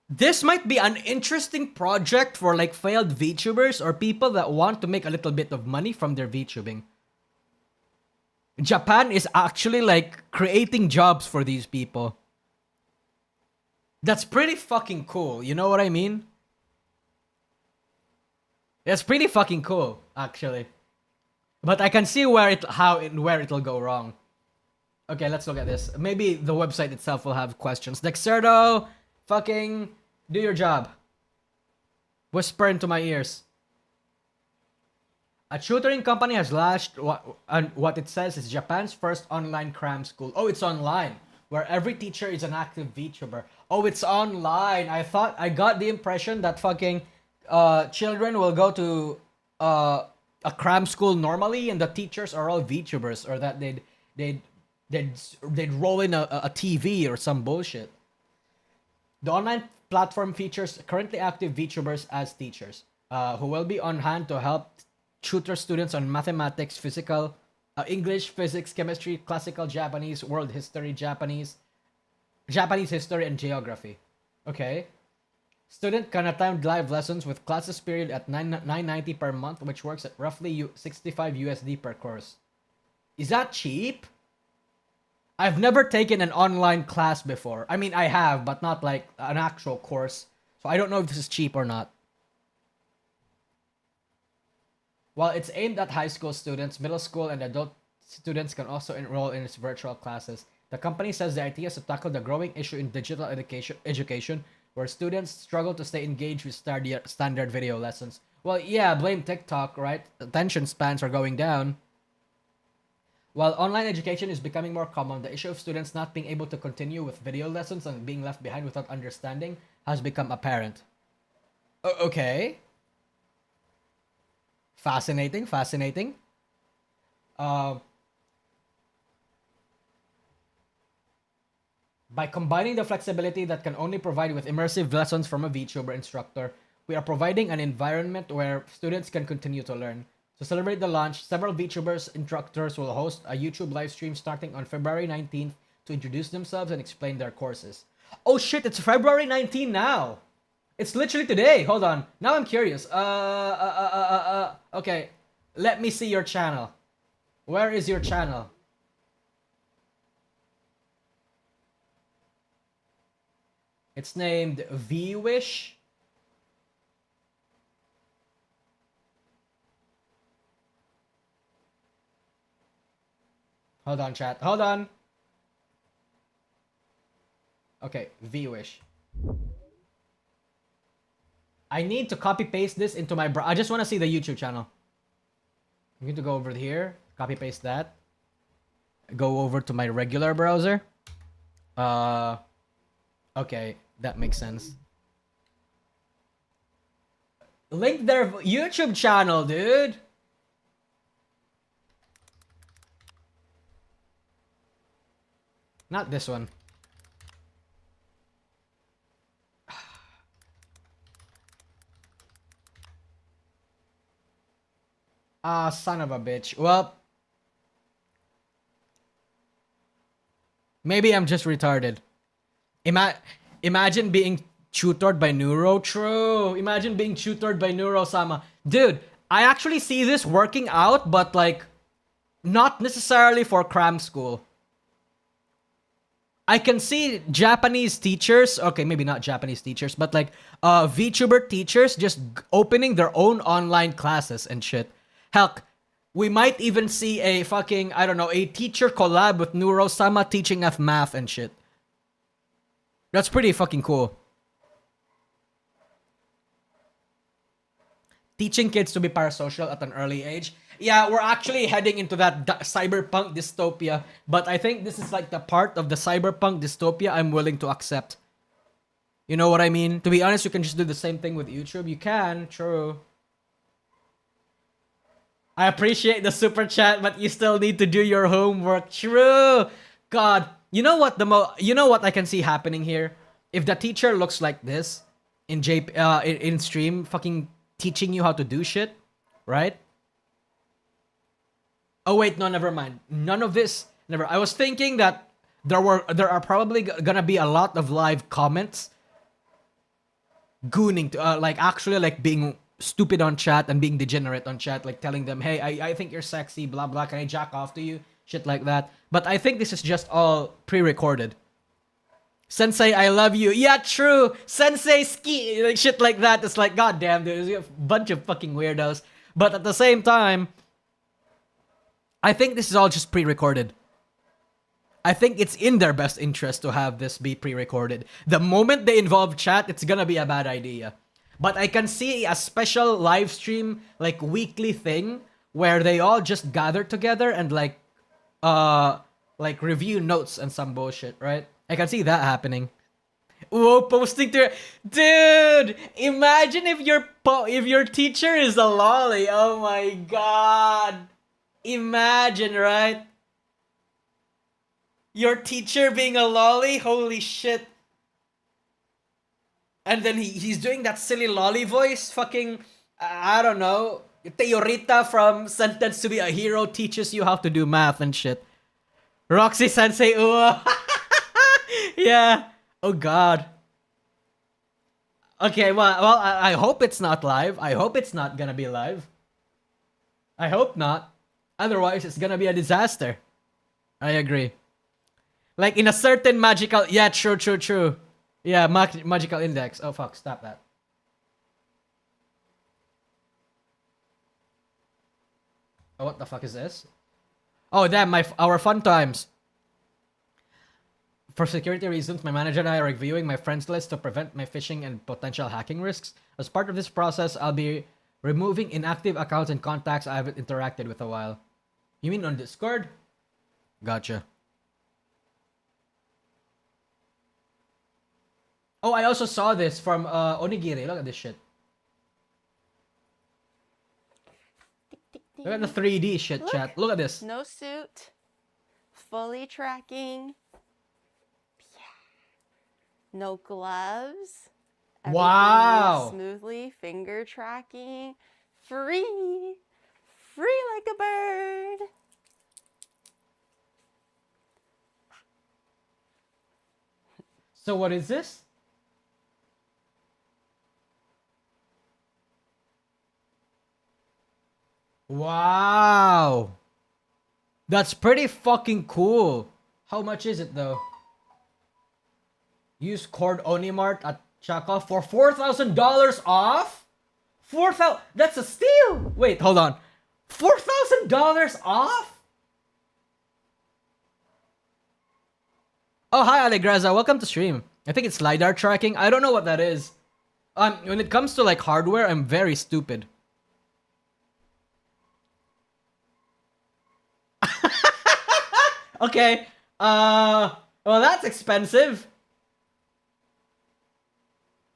This might be an interesting project for like failed VTubers or people that want to make a little bit of money from their VTubing. Japan is actually like creating jobs for these people. That's pretty fucking cool. You know what I mean? That's pretty fucking cool, actually. But I can see where it'll go wrong. Okay, let's look at this. Maybe the website itself will have questions. Dexerto, fucking do your job. Whisper into my ears. A tutoring company has launched what it says is Japan's first online cram school. Oh, it's online, where every teacher is an active VTuber. Oh, it's online. I got the impression that fucking children will go to a cram school normally, and the teachers are all VTubers, or that they'd roll in a TV or some bullshit. The online platform features currently active VTubers as teachers, who will be on hand to help tutor students on mathematics, English, physics, chemistry, classical Japanese, world history, Japanese history, and geography. Okay. Student can attend live lessons with classes period at $9.90 per month, which works at roughly 65 USD per course. Is that cheap? I've never taken an online class before. I mean, I have, but not like an actual course. So I don't know if this is cheap or not. While it's aimed at high school students, middle school and adult students can also enroll in its virtual classes. The company says the idea is to tackle the growing issue in digital education where students struggle to stay engaged with standard video lessons. Well, yeah, blame TikTok, right? Attention spans are going down. While online education is becoming more common, the issue of students not being able to continue with video lessons and being left behind without understanding has become apparent. Okay. Fascinating. By combining the flexibility that can only provide with immersive lessons from a VTuber instructor, we are providing an environment where students can continue to learn. To celebrate the launch, several VTubers instructors will host a YouTube live stream starting on February 19th to introduce themselves and explain their courses. Oh shit, it's February 19th now! It's literally today. Hold on. Now I'm curious. Okay. Let me see your channel. Where is your channel? It's named VWish. Hold on, chat. Hold on. Okay, VWish. I need to copy paste this into my I just want to see the YouTube channel. I'm going to go over here, copy paste that. Go over to my regular browser. Okay, that makes sense. Link their YouTube channel, dude. Not this one. Ah, son of a bitch. Well, maybe I'm just retarded. Imagine being tutored by Neuro. True. Imagine being tutored by Neuro-sama. Dude, I actually see this working out, but like, not necessarily for cram school. I can see Japanese teachers, okay, maybe not Japanese teachers, but like VTuber teachers just opening their own online classes and shit. Heck, we might even see a fucking, I don't know, a teacher collab with Neuro-sama teaching us math and shit. That's pretty fucking cool. Teaching kids to be parasocial at an early age. Yeah, we're actually heading into that cyberpunk dystopia, but I think this is like the part of the cyberpunk dystopia I'm willing to accept. You know what I mean? To be honest, you can just do the same thing with YouTube. You can, true. I appreciate the super chat, but you still need to do your homework. True. God, you know what you know what I can see happening here? If the teacher looks like this in stream, fucking teaching you how to do shit, right? Oh wait, no, never mind. None of this. Never. I was thinking that there are probably gonna be a lot of live comments gooning to like actually like being stupid on chat and being degenerate on chat, like telling them, hey, I think you're sexy, blah blah, can I jack off to you, shit like that. But I think this is just all pre-recorded. Sensei, I love you. Yeah, true. Sensei ski, like shit like that. It's like, goddamn, dude, there's a bunch of fucking weirdos. But at the same time, I think this is all just pre-recorded. I think it's in their best interest to have this be pre-recorded. The moment they involve chat, it's gonna be a bad idea. But I can see a special live stream, like weekly thing, where they all just gather together and like review notes and some bullshit, right? I can see that happening. Whoa, posting to... Dude! Imagine if your teacher is a lolly. Oh my god. Imagine, right? Your teacher being a lolly? Holy shit. And then he's doing that silly lolly voice. Fucking, I don't know. Teorita from Sentenced to be a Hero teaches you how to do math and shit. Roxy Sensei, ooh. Yeah. Oh god. Okay, well, I hope it's not live. I hope it's not gonna be live. I hope not. Otherwise, it's gonna be a disaster. I agree. Like in a certain magical... Yeah, true. Yeah, magical index. Oh fuck, stop that. Oh, what the fuck is this? Oh damn, our fun times. For security reasons, my manager and I are reviewing my friends list to prevent my phishing and potential hacking risks. As part of this process, I'll be removing inactive accounts and contacts I haven't interacted with a while. You mean on Discord? Gotcha. Oh, I also saw this from Onigiri. Look at this shit. Look at the 3D shit, Look. chat. Look at this. No suit, fully tracking. Yeah. No gloves. Everything Wow. moves smoothly, finger tracking. Free. Free like a bird. So what is this? Wow. That's pretty fucking cool. How much is it though? Use code Onimart at checkout for $4,000 off? 4,000. That's a steal. Wait, hold on. $4,000 off? Oh, hi Allegraza. Welcome to stream. I think it's LiDAR tracking. I don't know what that is. When it comes to like hardware, I'm very stupid. Okay. Well, that's expensive.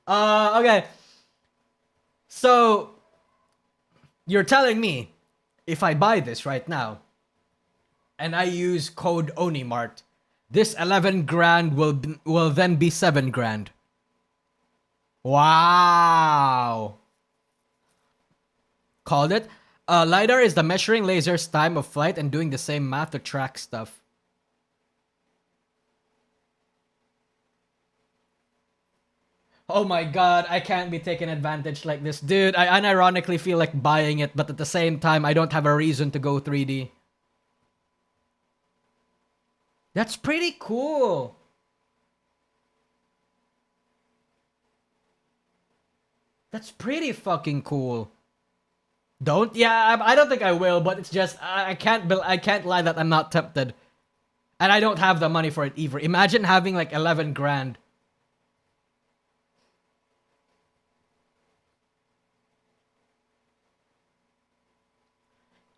Okay. So, you're telling me, if I buy this right now, and I use code ONIMART, this 11 grand will then be 7 grand. Wow. Called it. LiDAR is the measuring laser's time of flight and doing the same math to track stuff. Oh my god, I can't be taken advantage like this. Dude, I unironically feel like buying it, but at the same time, I don't have a reason to go 3D. That's pretty cool. That's pretty fucking cool. Don't? Yeah, I don't think I will, but it's just, I can't lie that I'm not tempted. And I don't have the money for it either. Imagine having like 11 grand.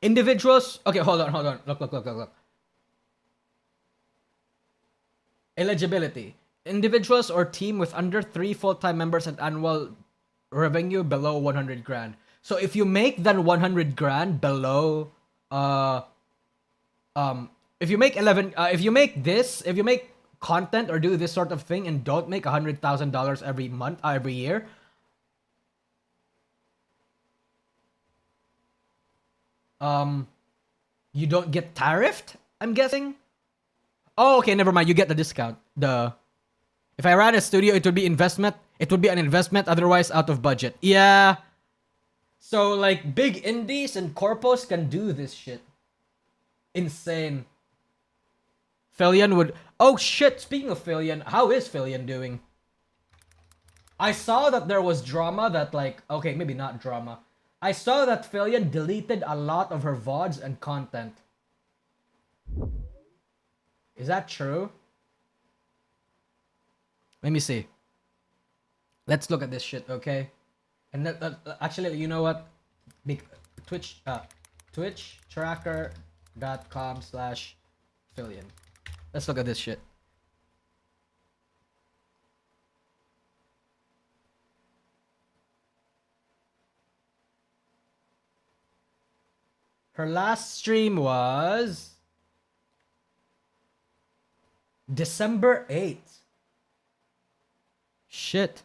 Individuals. Okay, hold on. Look. Eligibility. Individuals or team with under 3 full-time members and annual revenue below 100 grand. So if you make than 100 grand below, if you make if you make content or do this sort of thing and don't make $100,000 every month, every year, you don't get tariffed, I'm guessing. Oh, okay, never mind. You get the discount. If I ran a studio, it would be investment. It would be an investment, otherwise out of budget. Yeah. So like big indies and corpos can do this shit. Insane. Filion would. Oh shit! Speaking of Filion, how is Filion doing? I saw that there was drama that like. Okay, maybe not drama. I saw that Filion deleted a lot of her VODs and content. Is that true? Let me see. Let's look at this shit, okay? And actually, you know what? Twitch tracker.com/Filion. Let's look at this shit. Her last stream was December 8th. Shit.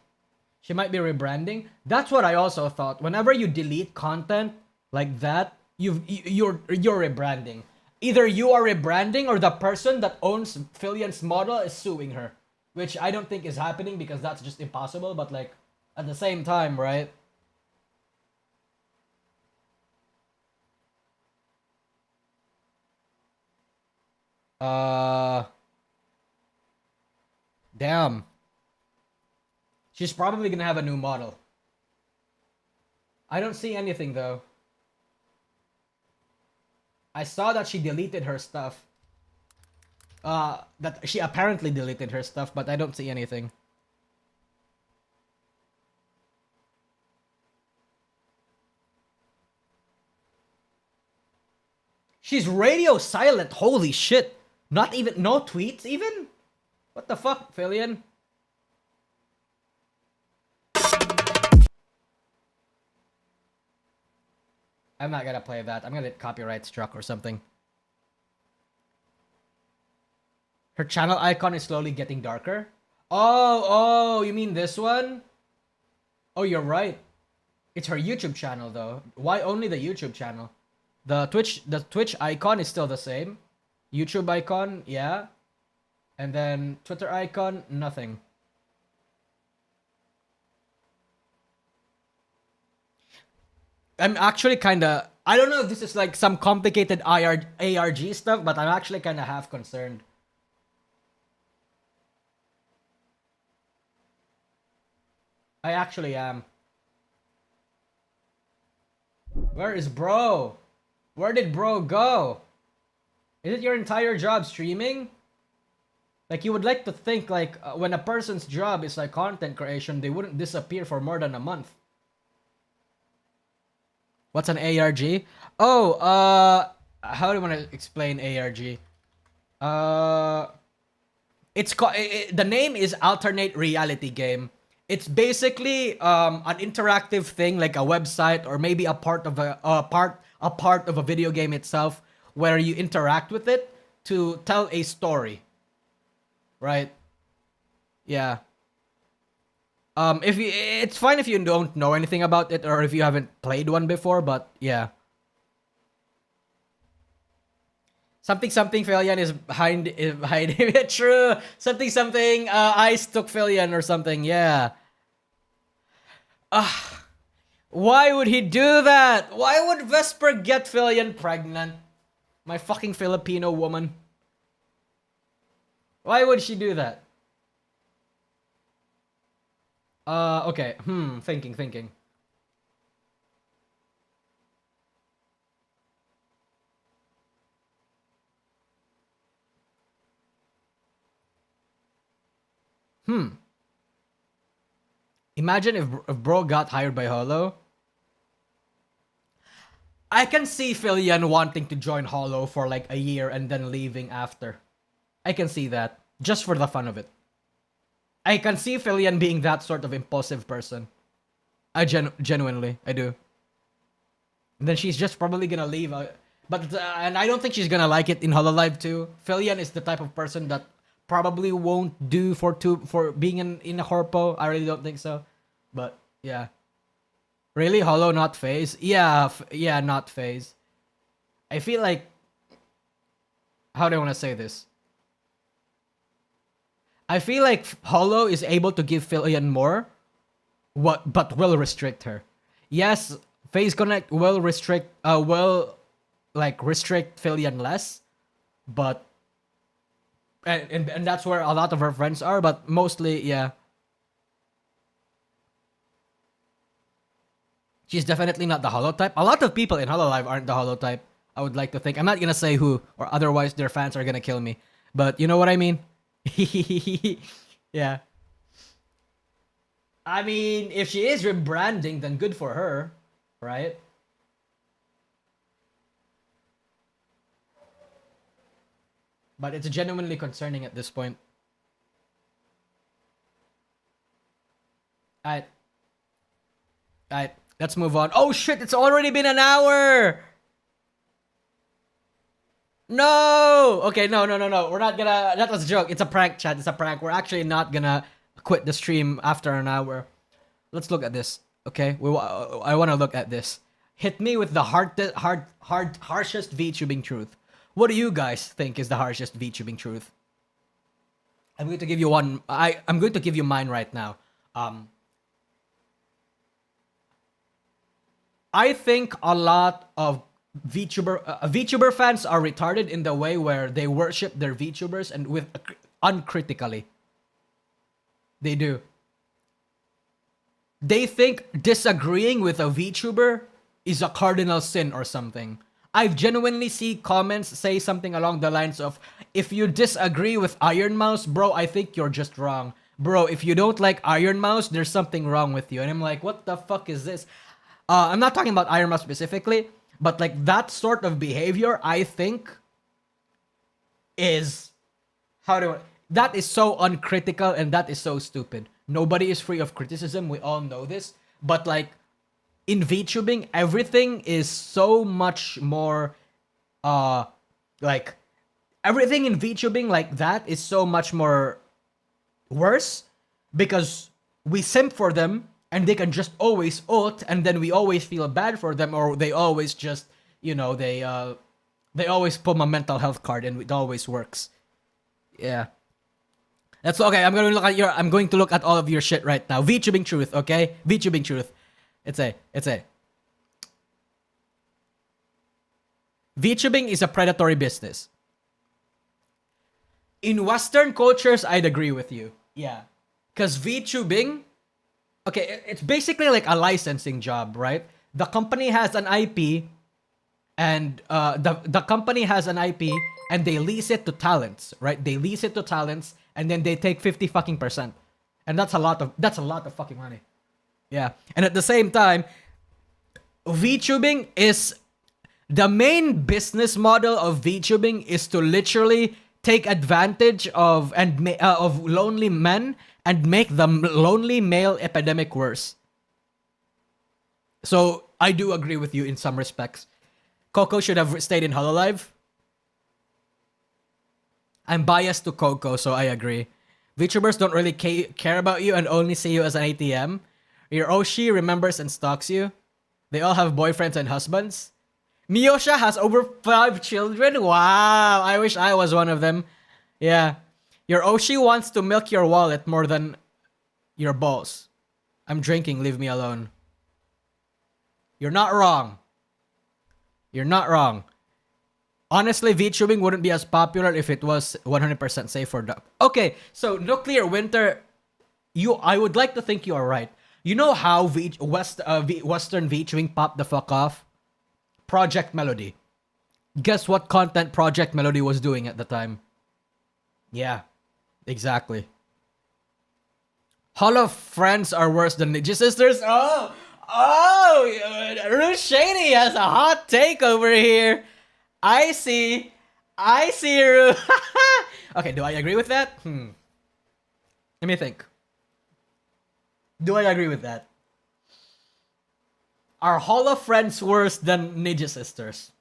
She might be rebranding. That's what I also thought. Whenever you delete content like that, you're rebranding. Either you are rebranding or the person that owns Filion's model is suing her, which I don't think is happening because that's just impossible. But like at the same time, right? Damn. She's probably gonna have a new model. I don't see anything though. I saw that she deleted her stuff. That she apparently deleted her stuff, but I don't see anything. She's radio silent. Holy shit. Not even, no tweets even? What the fuck, Filion? I'm not gonna play that. I'm gonna get copyright struck or something. Her channel icon is slowly getting darker. Oh, you mean this one? Oh, you're right. It's her YouTube channel though. Why only the YouTube channel? The Twitch icon is still the same. YouTube icon, yeah. And then Twitter icon, nothing. I'm actually kinda... I don't know if this is like some complicated ARG stuff, but I'm actually kinda half concerned. I actually am. Where is bro? Where did bro go? Is it your entire job streaming? Like, you would like to think like when a person's job is like content creation, they wouldn't disappear for more than a month. What's an ARG? Oh, how do you want to explain ARG? It's called, the name is alternate reality game. It's basically an interactive thing like a website or maybe a part of a video game itself where you interact with it to tell a story. Right? Yeah. It's fine if you don't know anything about it or if you haven't played one before, but yeah. Something Filion is hiding it. True. Something Ice took Filion or something. Yeah. Why would he do that? Why would Vesper get Filion pregnant? My fucking Filipino woman. Why would she do that? Okay. Thinking. Imagine if bro got hired by Holo. I can see Filian wanting to join Hollow for like a year and then leaving after. I can see that. Just for the fun of it. I can see Filian being that sort of impulsive person. I genuinely, I do. And then she's just probably gonna leave. And I don't think she's gonna like it in Hololive too. Filian is the type of person that probably won't do for being in a Horpo. I really don't think so. But yeah. Really? Hollow, not phase? Yeah, yeah, not phase. I feel like... How do I want to say this? I feel like Hollow is able to give Filian more, but will restrict her. Yes, Phase Connect will restrict Filian less, but... And that's where a lot of her friends are, but mostly, yeah. She's definitely not the Hollow type. A lot of people in Hololive aren't the Hollow type. I would like to think. I'm not gonna say who, or otherwise their fans are gonna kill me. But you know what I mean? Yeah. I mean, if she is rebranding, then good for her, right? But it's genuinely concerning at this point. Alright. Let's move on. Oh shit, it's already been an hour! No! Okay, no. We're not gonna... That was a joke. It's a prank, chat. It's a prank. We're actually not gonna quit the stream after an hour. Let's look at this, okay? I want to look at this. Hit me with the harshest VTubing truth. What do you guys think is the harshest VTubing truth? I'm going to give you one... I'm going to give you mine right now. I think a lot of VTuber fans are retarded in the way where they worship their VTubers and with uncritically. They do. They think disagreeing with a VTuber is a cardinal sin or something. I've genuinely seen comments say something along the lines of, if you disagree with Iron Mouse, bro, I think you're just wrong. Bro, if you don't like Iron Mouse, there's something wrong with you. And I'm like, what the fuck is this? I'm not talking about Iron Mouse specifically, but like that sort of behavior, I think, is... That is so uncritical and that is so stupid. Nobody is free of criticism, we all know this. But like, in VTubing, everything is so much more... everything in VTubing like that is so much more worse because we simp for them and they can just always ult and then we always feel bad for them, or they always just, you know, they always pull my mental health card and it always works. Yeah. That's okay. I'm going to look at all of your shit right now. VTubing truth, okay? VTubing truth. It's a VTubing is a predatory business. In Western cultures, I'd agree with you. Yeah. Because VTubing, okay, it's basically like a licensing job, right? The company has an IP, and the company has an IP, and they lease it to talents, right? They lease it to talents, and then they take 50%, and that's a lot of fucking money. Yeah, and at the same time, VTubing is the main business model of VTubing is to literally take advantage of lonely men and make the lonely male epidemic worse. So I do agree with you in some respects. Coco should have stayed in Hololive. I'm biased to Coco, so I agree. VTubers don't really care about you and only see you as an ATM. Your Oshi remembers and stalks you. They all have boyfriends and husbands. Miyosha has over 5 children? Wow, I wish I was one of them. Yeah. Your Oshi wants to milk your wallet more than your balls. I'm drinking, leave me alone. You're not wrong. You're not wrong. Honestly, VTubing wouldn't be as popular if it was 100% safe for duck. Okay, so Nuclear Winter, I would like to think you are right. You know how Western VTubing popped the fuck off? Project Melody. Guess what content Project Melody was doing at the time? Yeah, exactly. Hollow friends are worse than Ninja Sisters? Oh, Oh, Rushani has a hot take over here. I see. Ru. Okay, do I agree with that? Let me think. Do I agree with that? Are Holo friends worse than Ninja Sisters?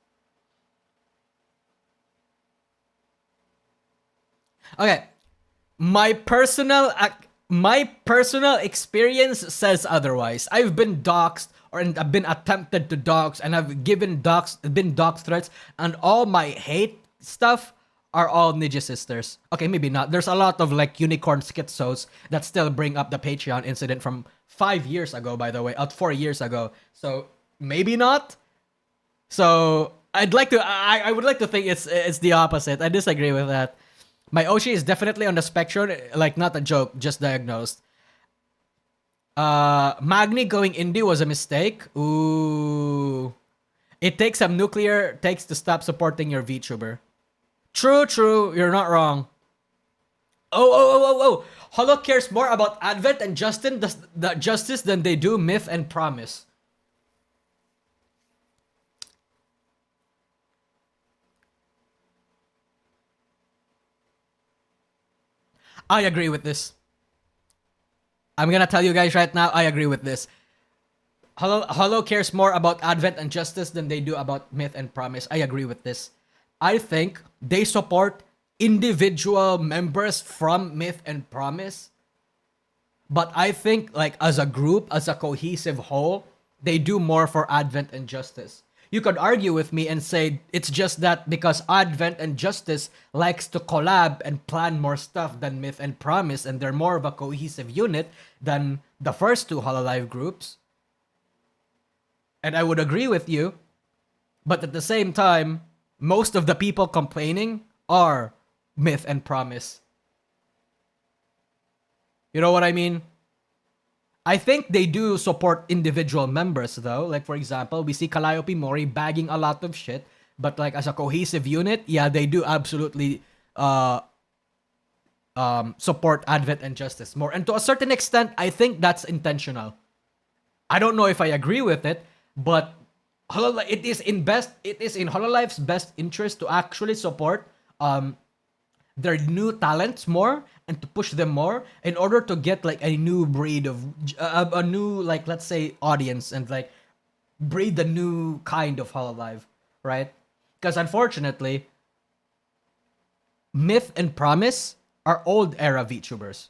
Okay, my personal experience says otherwise. I've been doxxed and I've been attempted to dox and I've been dox threats, and all my hate stuff are all Ninja Sisters. Okay, maybe not. There's a lot of like unicorn schizos that still bring up the Patreon incident from 5 years ago, by the way, 4 years ago. So maybe not. So I would like to think it's the opposite. I disagree with that. My Oshi is definitely on the spectrum, like not a joke, just diagnosed. Magni going indie was a mistake. Ooh. It takes some nuclear takes to stop supporting your VTuber. True, you're not wrong. Oh. Holo cares more about Advent and Justice than they do Myth and Promise. I agree with this. I'm gonna tell you guys right now, I agree with this. Holo cares more about Advent and Justice than they do about Myth and Promise. I agree with this. I think they support individual members from Myth and Promise. But I think like as a group, as a cohesive whole, they do more for Advent and Justice. You could argue with me and say it's just that because Advent and Justice likes to collab and plan more stuff than Myth and Promise, and they're more of a cohesive unit than the first two Hololive groups. And I would agree with you, but at the same time, most of the people complaining are Myth and Promise. You know what I mean? I think they do support individual members though. Like for example, we see Calliope Mori bagging a lot of shit, but like as a cohesive unit, yeah, they do absolutely support Advent and Justice more. And to a certain extent, I think that's intentional. I don't know if I agree with it, but it is in Hololife's best interest to actually support their new talents more and to push them more in order to get like a new breed of a new, like, let's say audience, and like breed the new kind of Hololive, right? Because unfortunately, Myth and Promise are old era VTubers.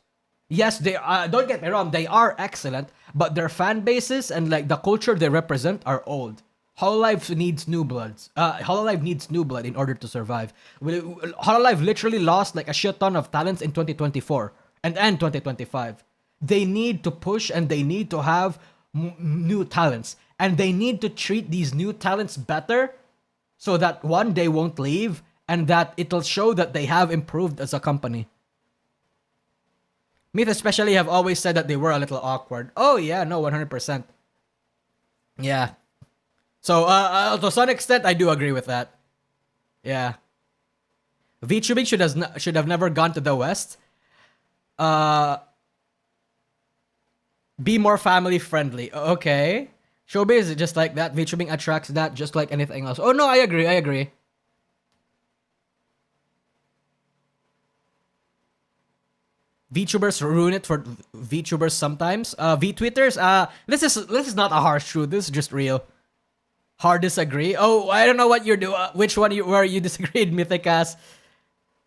Yes, they are, don't get me wrong, they are excellent, but their fan bases and like the culture they represent are old. Hololive needs new bloods. Hololive needs new blood in order to survive. Hololive literally lost like a shit ton of talents in 2024 and 2025. They need to push and they need to have new talents. And they need to treat these new talents better so that one, they won't leave, and that it'll show that they have improved as a company. Myth especially have always said that they were a little awkward. Oh yeah, no, 100%. Yeah. So, to some extent, I do agree with that. Yeah. VTubing should have never gone to the West. Be more family friendly. Okay. Showbiz is just like that. VTubing attracts that just like anything else. Oh no, I agree. VTubers ruin it for VTubers sometimes. VTweeters, this is not a harsh truth. This is just real. Hard disagree. Oh, I don't know what you're doing. Which one where you disagreed, Mythicast?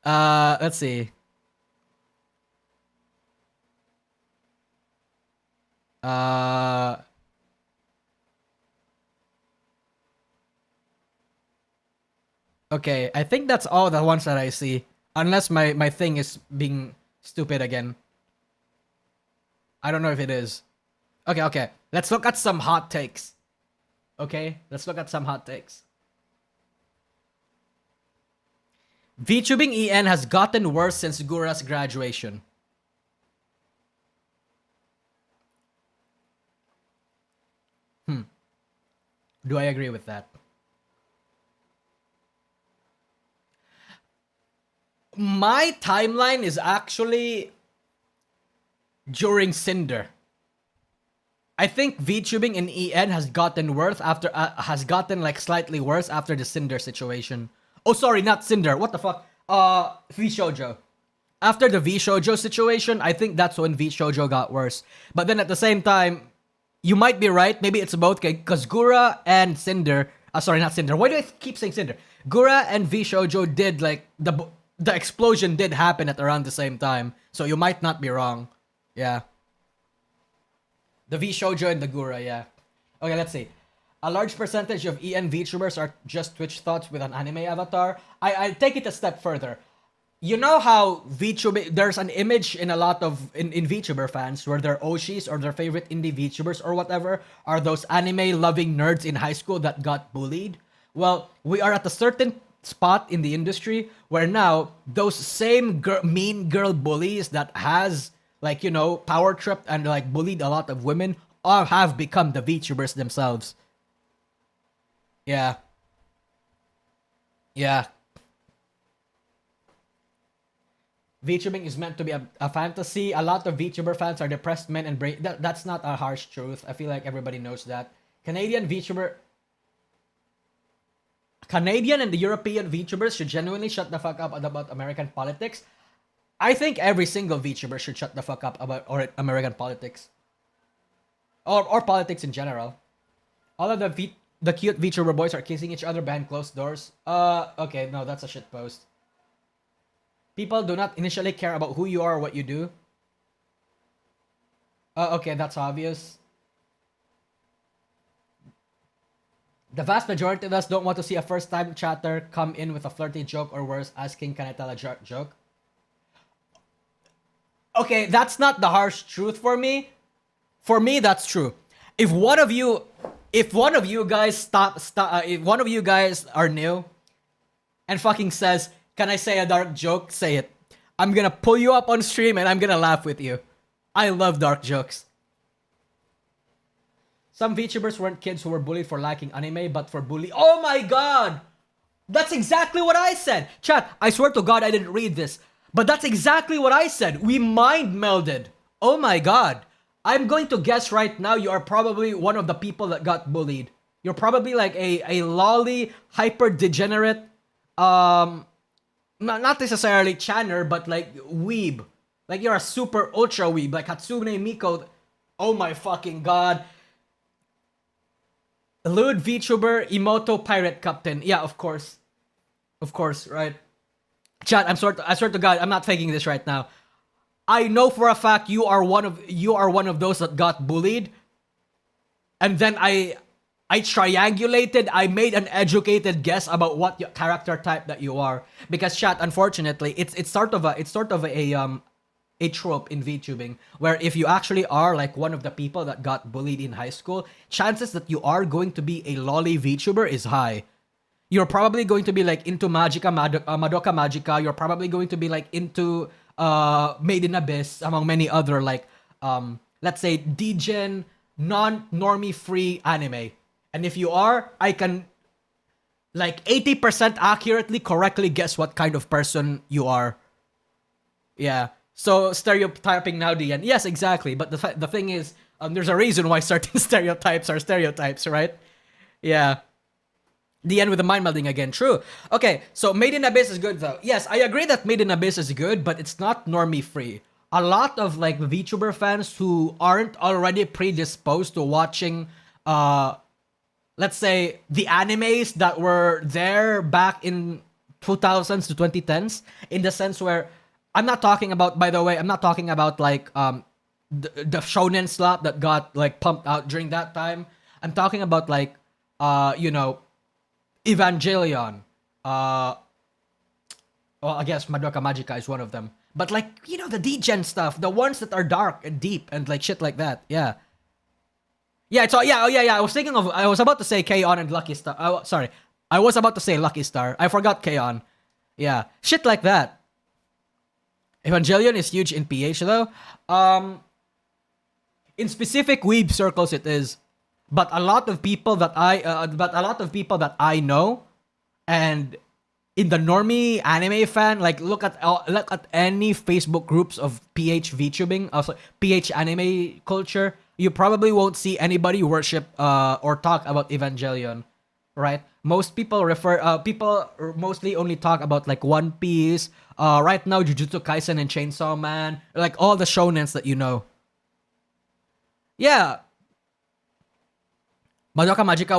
Let's see. Okay, I think that's all the ones that I see. Unless my thing is being stupid again. I don't know if it is. Okay. Let's look at some hot takes. Okay, let's look at some hot takes. VTubing EN has gotten worse since Gura's graduation. Do I agree with that? My timeline is actually during Cinder. I think VTubing in EN has gotten worse after like slightly worse after the Cinder situation. Oh, sorry, not Cinder. What the fuck? VShojo. After the VShojo situation, I think that's when VShojo got worse. But then at the same time, you might be right. Maybe it's both, because Gura and Cinder. Sorry, not Cinder. Why do I keep saying Cinder? Gura and VShojo did like the explosion did happen at around the same time. So you might not be wrong. Yeah. The VShojo and the Gura, yeah. Okay, let's see. A large percentage of EN VTubers are just Twitch thoughts with an anime avatar. I take it a step further. You know how VTuber, there's an image in a lot of in VTuber fans where their Oshis or their favorite indie VTubers or whatever are those anime loving nerds in high school that got bullied. Well, we are at a certain spot in the industry where now those same mean girl bullies that has like, you know, power tripped and like bullied a lot of women have become the VTubers themselves. Yeah. Yeah. VTubing is meant to be a fantasy. A lot of VTuber fans are depressed men and that's not a harsh truth. I feel like everybody knows that. Canadian and the European VTubers should genuinely shut the fuck up about American politics. I think every single VTuber should shut the fuck up about American politics. Or politics in general. All of the cute VTuber boys are kissing each other behind closed doors. Okay, no, that's a shit post. People do not initially care about who you are or what you do. Okay, that's obvious. The vast majority of us don't want to see a first-time chatter come in with a flirty joke or worse, asking, can I tell a joke? Okay, that's not the harsh truth for me. For me, that's true. If one of you guys if one of you guys are new and fucking says, can I say a dark joke? Say it. I'm gonna pull you up on stream and I'm gonna laugh with you. I love dark jokes. Some VTubers weren't kids who were bullied for liking anime, but for bullying. Oh my god! That's exactly what I said! Chat, I swear to god I didn't read this. But that's exactly what I said. We mind melded. Oh my god. I'm going to guess right now you are probably one of the people that got bullied. You're probably like a lolly, hyper degenerate, not necessarily channer, but like weeb. Like you're a super ultra weeb, like Hatsune Miku. Oh my fucking god. Lewd VTuber, Emoto Pirate Captain. Yeah, of course. Of course, right? Chat, I swear to god, I'm not faking this right now. I know for a fact you are one of those that got bullied. And then I triangulated, I made an educated guess about what character type that you are. Because chat, unfortunately, it's sort of a trope in VTubing where if you actually are like one of the people that got bullied in high school, chances that you are going to be a lolly VTuber is high. You're probably going to be like into Madoka Magica. You're probably going to be like into Made in Abyss, among many other like let's say degen non-normie free anime. And if you are, I can like 80% accurately correctly guess what kind of person you are. Yeah. So stereotyping now, Dian. Yes, exactly. But the thing is, there's a reason why certain stereotypes are stereotypes, right? Yeah. The end with the mind melding again. True. Okay, so Made in Abyss is good though. Yes, I agree that Made in Abyss is good, but it's not normie free. A lot of like VTuber fans who aren't already predisposed to watching, let's say the animes that were there back in 2000s to 2010s, in the sense where I'm not talking about, by the way, I'm not talking about like the shonen slap that got like pumped out during that time. I'm talking about like you know, Evangelion. Well, I guess Madoka Magica is one of them. But like, you know, the degen stuff, the ones that are dark and deep and like shit like that. Yeah. Yeah, it's all, yeah, oh yeah, I was about to say K-On and Lucky Star. Sorry. I was about to say Lucky Star. I forgot K-On. Yeah. Shit like that. Evangelion is huge in PH though. In specific weeb circles it is. But a lot of people that I know, and in the normie anime fan, like look at any Facebook groups of PH VTubing, also PH anime culture. you probably won't see anybody worship or talk about Evangelion, right? Most people mostly only talk about like One Piece, right now Jujutsu Kaisen and Chainsaw Man, like all the shonens that you know. Yeah. Madoka Magica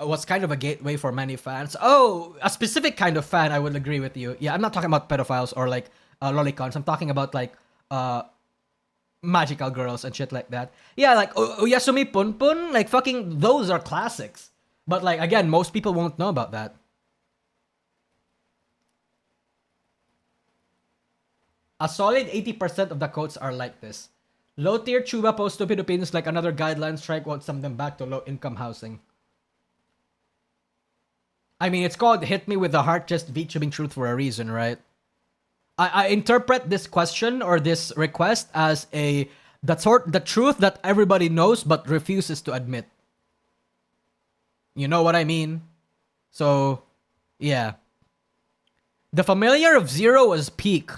was kind of a gateway for many fans. Oh, a specific kind of fan, I would agree with you. Yeah, I'm not talking about pedophiles or like lolicons. I'm talking about like magical girls and shit like that. Yeah, like Oyasumi Punpun, like fucking those are classics. But like again, most people won't know about that. A solid 80% of the quotes are like this. Low tier Chuba post stupid opinions like another guideline strike won't send them back to low income housing. I mean, it's called hit me with the heart just VTubing truth for a reason, right? I interpret this question or this request as the truth that everybody knows but refuses to admit. You know what I mean? So, yeah. The familiar of Zero was peak.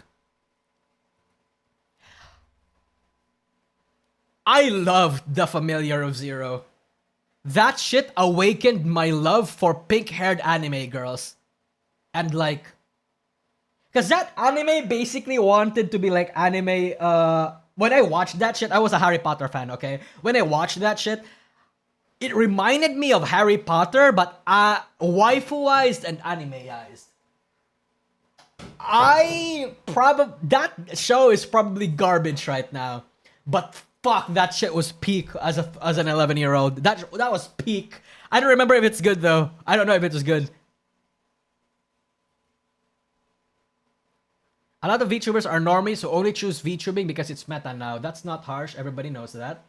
I loved the familiar of Zero. That shit awakened my love for pink-haired anime girls. And like... Because that anime basically wanted to be like anime... when I watched that shit, I was a Harry Potter fan, okay? When I watched that shit, it reminded me of Harry Potter, but waifu-ized and anime-ized. That show is probably garbage right now. But fuck, that shit was peak as an 11-year-old. That was peak. I don't remember if it's good though. I don't know if it was good. A lot of VTubers are normies who only choose VTubing because it's meta now. That's not harsh. Everybody knows that.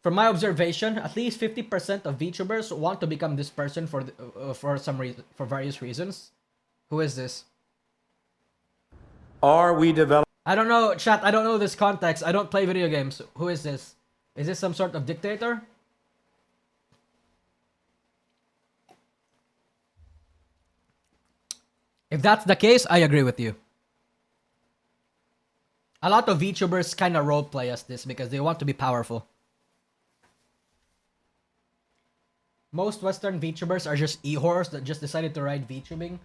From my observation, at least 50% of VTubers want to become this person for some reason, for various reasons. Who is this? Are we developing? I don't know, chat. I don't know this context. I don't play video games. Who is this? Is this some sort of dictator? If that's the case, I agree with you. A lot of VTubers kind of roleplay as this because they want to be powerful. Most Western VTubers are just e-whores that just decided to ride VTubing.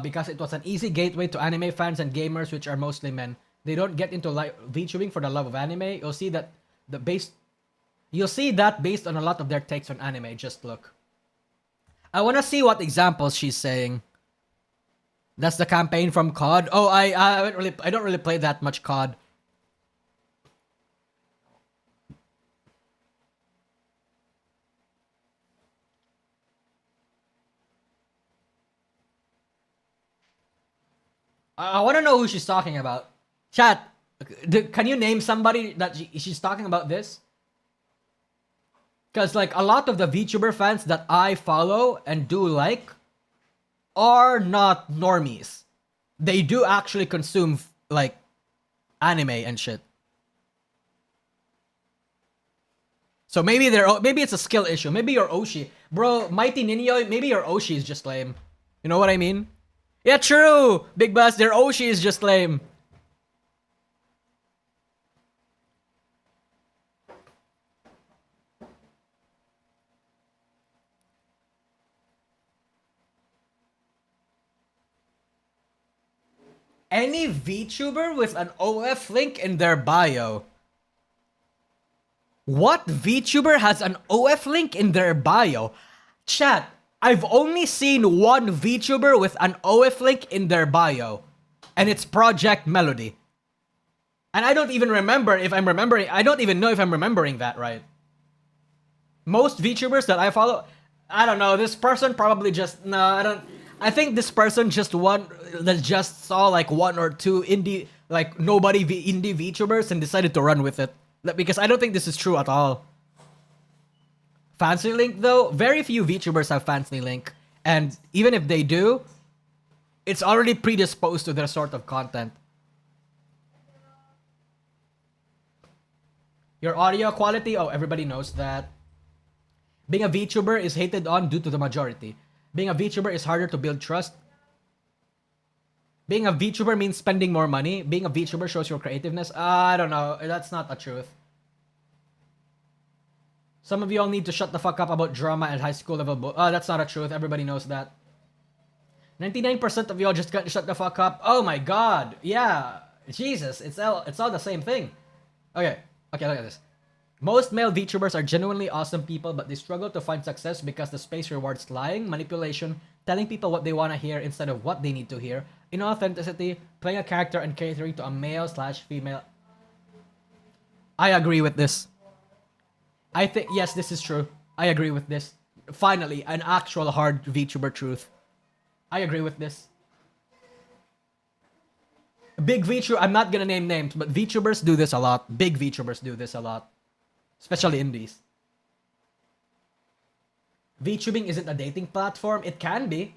Because it was an easy gateway to anime fans and gamers, which are mostly men. They don't get into VTubing for the love of anime. You'll see that based on a lot of their takes on anime. Just look. I want to see what examples she's saying. That's the campaign from COD. Oh, I don't really play that much COD. I want to know who she's talking about. Chat, can you name somebody that she's talking about this? Because like a lot of the VTuber fans that I follow and do like are not normies. They do actually consume like anime and shit. So maybe it's a skill issue. Maybe your Oshi, bro, Mighty Ninyo. Maybe your Oshi is just lame. You know what I mean? Yeah, true! Big Bass, their Oshi is just lame. Any VTuber with an OF link in their bio. What VTuber has an OF link in their bio? Chat, I've only seen one VTuber with an OF link in their bio. And it's Project Melody. And I don't even remember if I'm remembering... I don't even know if I'm remembering that right. Most VTubers that I follow... I don't know, this person probably just... No, I don't... I think this person just saw like one or two indie... Like indie VTubers and decided to run with it. Because I don't think this is true at all. Fancy Link though, very few VTubers have Fancy Link. And even if they do, it's already predisposed to their sort of content. Your audio quality, oh, everybody knows that. Being a VTuber is hated on due to the majority. Being a VTuber is harder to build trust. Being a VTuber means spending more money. Being a VTuber shows your creativeness. I don't know. That's not the truth. Some of you all need to shut the fuck up about drama and high school level that's not a truth. Everybody knows that. 99% of y'all just got to shut the fuck up. Oh my god. Yeah. Jesus. It's all the same thing. Okay, look at this. Most male VTubers are genuinely awesome people, but they struggle to find success because the space rewards lying, manipulation, telling people what they want to hear instead of what they need to hear, inauthenticity, playing a character and catering to a male/female. I agree with this. I think, yes, this is true. I agree with this. Finally, an actual hard VTuber truth. I agree with this. Big VTuber, I'm not gonna name names, but VTubers do this a lot. Big VTubers do this a lot. Especially indies. VTubing isn't a dating platform. It can be.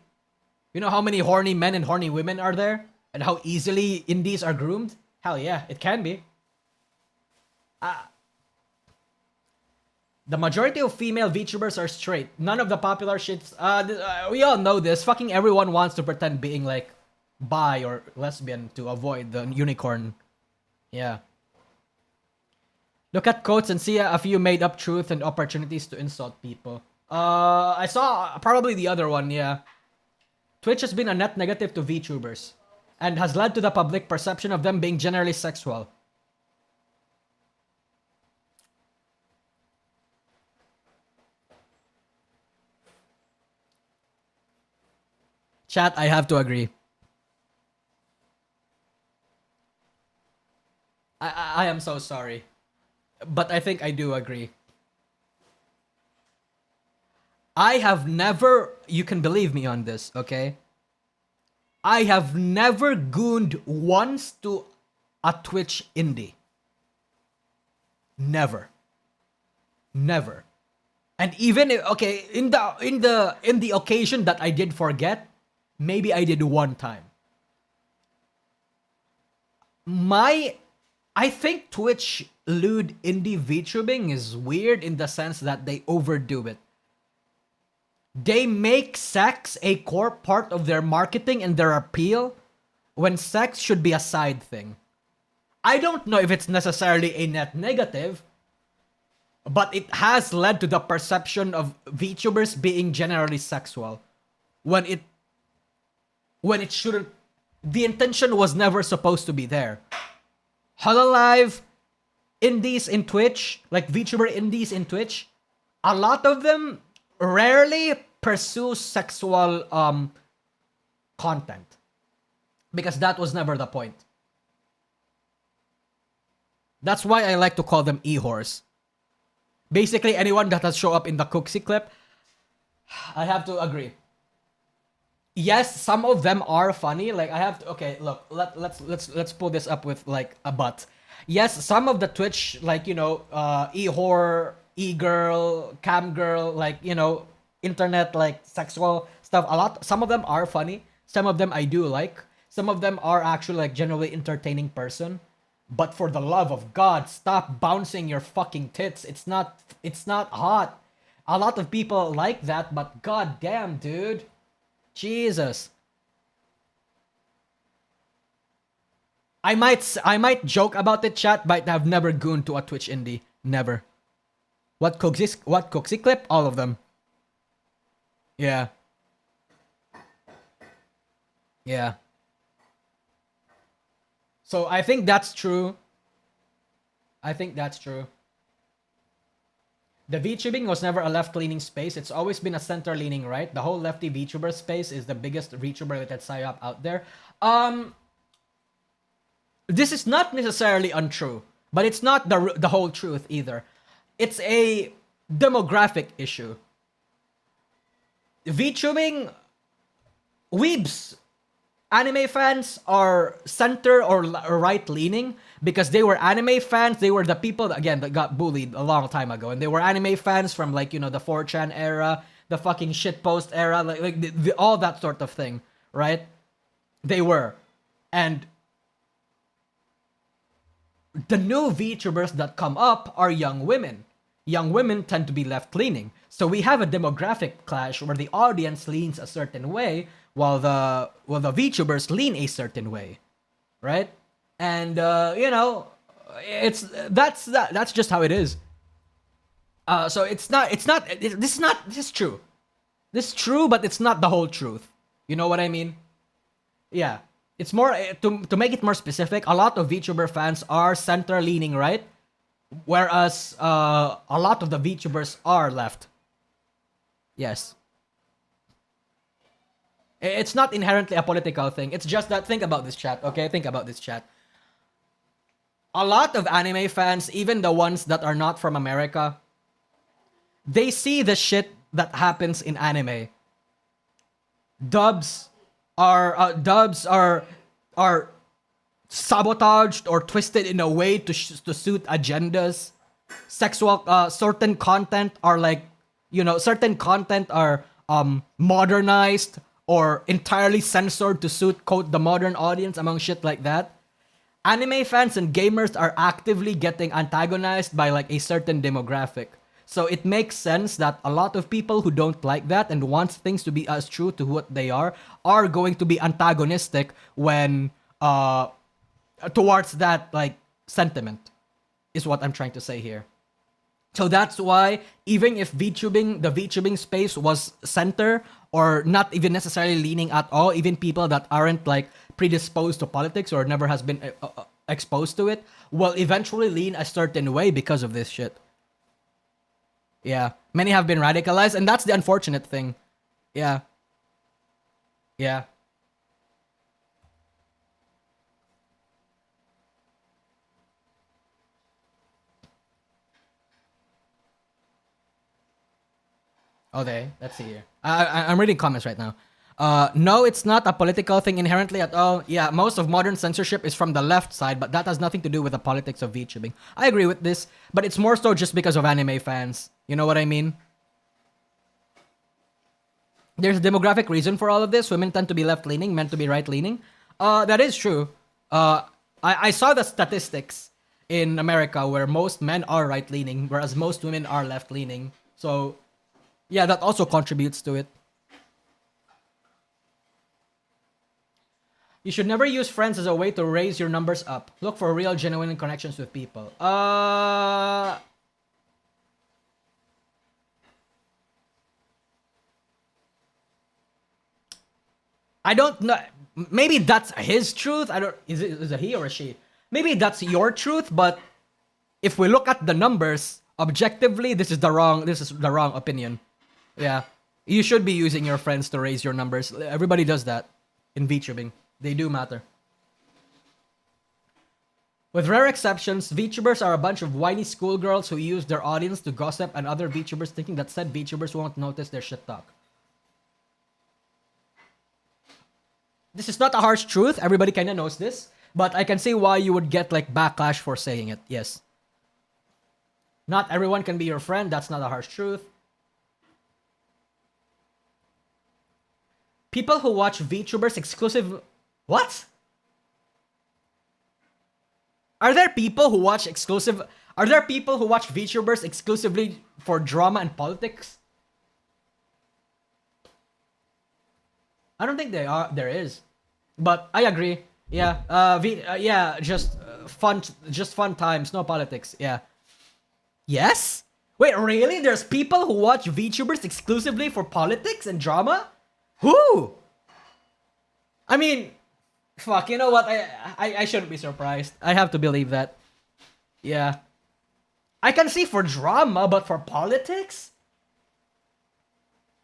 You know how many horny men and horny women are there? And how easily indies are groomed? Hell yeah, it can be. The majority of female VTubers are straight. None of the popular shits... we all know this. Fucking everyone wants to pretend being like bi or lesbian to avoid the unicorn. Yeah. Look at quotes and see a few made up truth and opportunities to insult people. I saw probably the other one, yeah. Twitch has been a net negative to VTubers and has led to the public perception of them being generally sexual. Chat, I have to agree. I am so sorry. But I think I do agree. I have never... You can believe me on this, okay? I have never gooned once to a Twitch indie. Never. Never. And even if, okay, in the occasion that I did forget, maybe I did one time. I think Twitch lewd indie VTubing is weird in the sense that they overdo it. They make sex a core part of their marketing and their appeal when sex should be a side thing. I don't know if it's necessarily a net negative, but it has led to the perception of VTubers being generally sexual when it shouldn't. The intention was never supposed to be there. Hololive indies in Twitch, like VTuber indies in Twitch, a lot of them rarely pursue sexual content because that was never the point. That's why I like to call them e-whores. Basically, anyone that has shown up in the Cooksy clip, I have to agree. Yes, some of them are funny. Like I have to. Okay, look. Let's pull this up with like a but. Yes, some of the Twitch, like you know, e-whore, e-girl, cam girl, like you know, internet like sexual stuff. Some of them are funny. Some of them I do like. Some of them are actually like generally entertaining person. But for the love of God, stop bouncing your fucking tits. It's not hot. A lot of people like that, but god damn, dude. Jesus. I might joke about it, chat, but I've never gooned to a Twitch indie. Never. What Cooksy clip? All of them. Yeah. Yeah. So I think that's true. I think that's true. The VTubing was never a left-leaning space. It's always been a center-leaning right. The whole lefty VTuber space is the biggest VTuber-related psyop out there. This is not necessarily untrue, but it's not the whole truth either. It's a demographic issue. VTubing, weebs, anime fans are center or right-leaning because they were anime fans. They were the people, again, that got bullied a long time ago. And they were anime fans from, like, you know, the 4chan era, the fucking shitpost era, like all that sort of thing, right? They were. And the new VTubers that come up are young women. young women tend to be left-leaning. So we have a demographic clash where the audience leans a certain way while the VTubers lean a certain way, right? And that's just how it is. So this is true. This is true, but it's not the whole truth. You know what I mean? Yeah. It's more, to make it more specific, a lot of VTuber fans are center-leaning right, whereas a lot of the VTubers are left. Yes. It's not inherently a political thing. It's just that, think about this, chat, okay? Think about this, chat. A lot of anime fans, even the ones that are not from America, they see the shit that happens in anime. Dubs are sabotaged or twisted in a way to suit agendas. Certain content are certain content are modernized or entirely censored to suit, quote, the modern audience, among shit like that. Anime fans and gamers are actively getting antagonized by a certain demographic. So it makes sense that a lot of people who don't like that and want things to be as true to what they are going to be antagonistic when towards that sentiment, is what I'm trying to say here. So that's why even if the VTubing space was center or not even necessarily leaning at all, even people that aren't predisposed to politics or never has been exposed to it will eventually lean a certain way because of this shit. Yeah, many have been radicalized, and that's the unfortunate thing. Yeah. Yeah. Okay, let's see here. I'm reading comments right now. No, it's not a political thing inherently at all. Yeah, most of modern censorship is from the left side, but that has nothing to do with the politics of VTubing. I agree with this, but it's more so just because of anime fans. You know what I mean? There's a demographic reason for all of this. Women tend to be left-leaning, men to be right-leaning. That is true. I saw the statistics in America where most men are right-leaning, whereas most women are left-leaning. So, yeah, that also contributes to it. You should never use friends as a way to raise your numbers up. Look for real, genuine connections with people. I don't know. Maybe that's his truth. Is it he or a she? Maybe that's your truth, but if we look at the numbers objectively, this is the wrong opinion. Yeah. You should be using your friends to raise your numbers. Everybody does that in VTubing. They do matter. With rare exceptions, VTubers are a bunch of whiny schoolgirls who use their audience to gossip and other VTubers thinking that said VTubers won't notice their shit talk. This is not a harsh truth. Everybody kinda knows this. But I can see why you would get backlash for saying it. Yes. Not everyone can be your friend. That's not a harsh truth. People who watch VTubers exclusive... What? Are there people who watch VTubers exclusively for drama and politics? I don't think there is. But I agree. Yeah. Just fun times, no politics. Yeah. Yes? Wait, really? There's people who watch VTubers exclusively for politics and drama? Who? I mean, fuck, you know what? I shouldn't be surprised. I have to believe that. Yeah. I can see for drama, but for politics?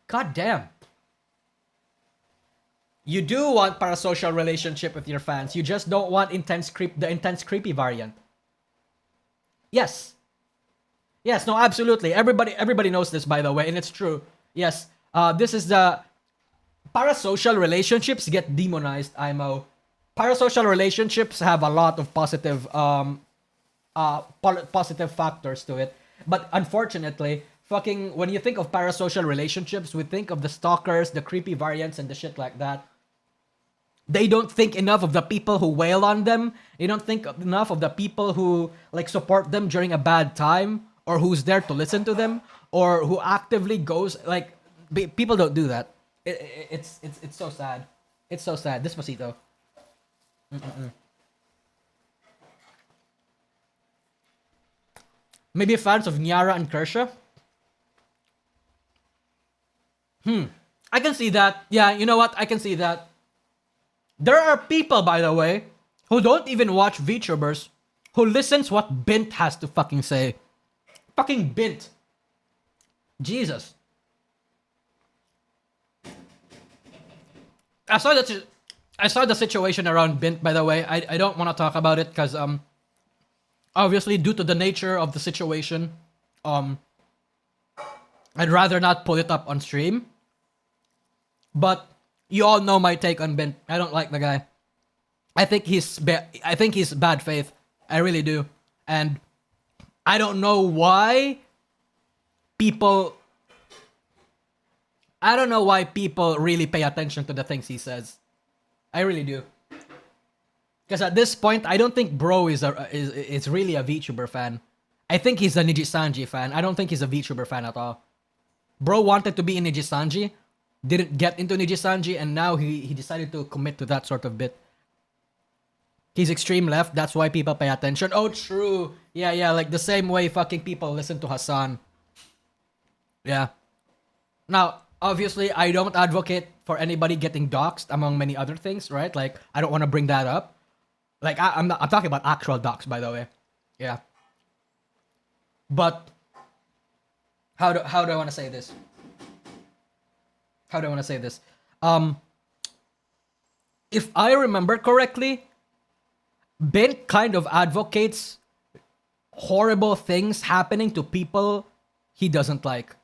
God damn. You do want parasocial relationship with your fans. You just don't want the intense creepy variant. Yes. Yes, no, absolutely. Everybody knows this, by the way, and it's true. Yes. This is the... Parasocial relationships get demonized, IMO. Parasocial relationships have a lot of positive factors to it. But unfortunately, when you think of parasocial relationships, we think of the stalkers, the creepy variants, and the shit like that. They don't think enough of the people who wail on them. They don't think enough of the people who support them during a bad time or who's there to listen to them, or who actively goes like people don't do that. It's so sad. It's so sad. Despacito. Maybe fans of Nyara and Kersha. I can see that. Yeah, you know what? I can see that. There are people, by the way, who don't even watch VTubers, who listens what Bint has to fucking say. Fucking Bint. Jesus. I saw the situation around Bint, by the way. I don't want to talk about it because obviously due to the nature of the situation, I'd rather not pull it up on stream. But you all know my take on Bint. I don't like the guy. I think he's bad faith. I really do. And I don't know why people really pay attention to the things he says. I really do. Because at this point, I don't think Bro is really a VTuber fan. I think he's a Nijisanji fan. I don't think he's a VTuber fan at all. Bro wanted to be in Nijisanji, didn't get into Nijisanji, and now he decided to commit to that sort of bit. He's extreme left, that's why people pay attention. Oh, true. Yeah, like the same way fucking people listen to Hassan. Yeah. Now, obviously, I don't advocate for anybody getting doxxed, among many other things, right? Like, I don't want to bring that up. Like, I'm talking about actual dox, by the way. Yeah. But how do I want to say this? If I remember correctly, Bint kind of advocates horrible things happening to people he doesn't like.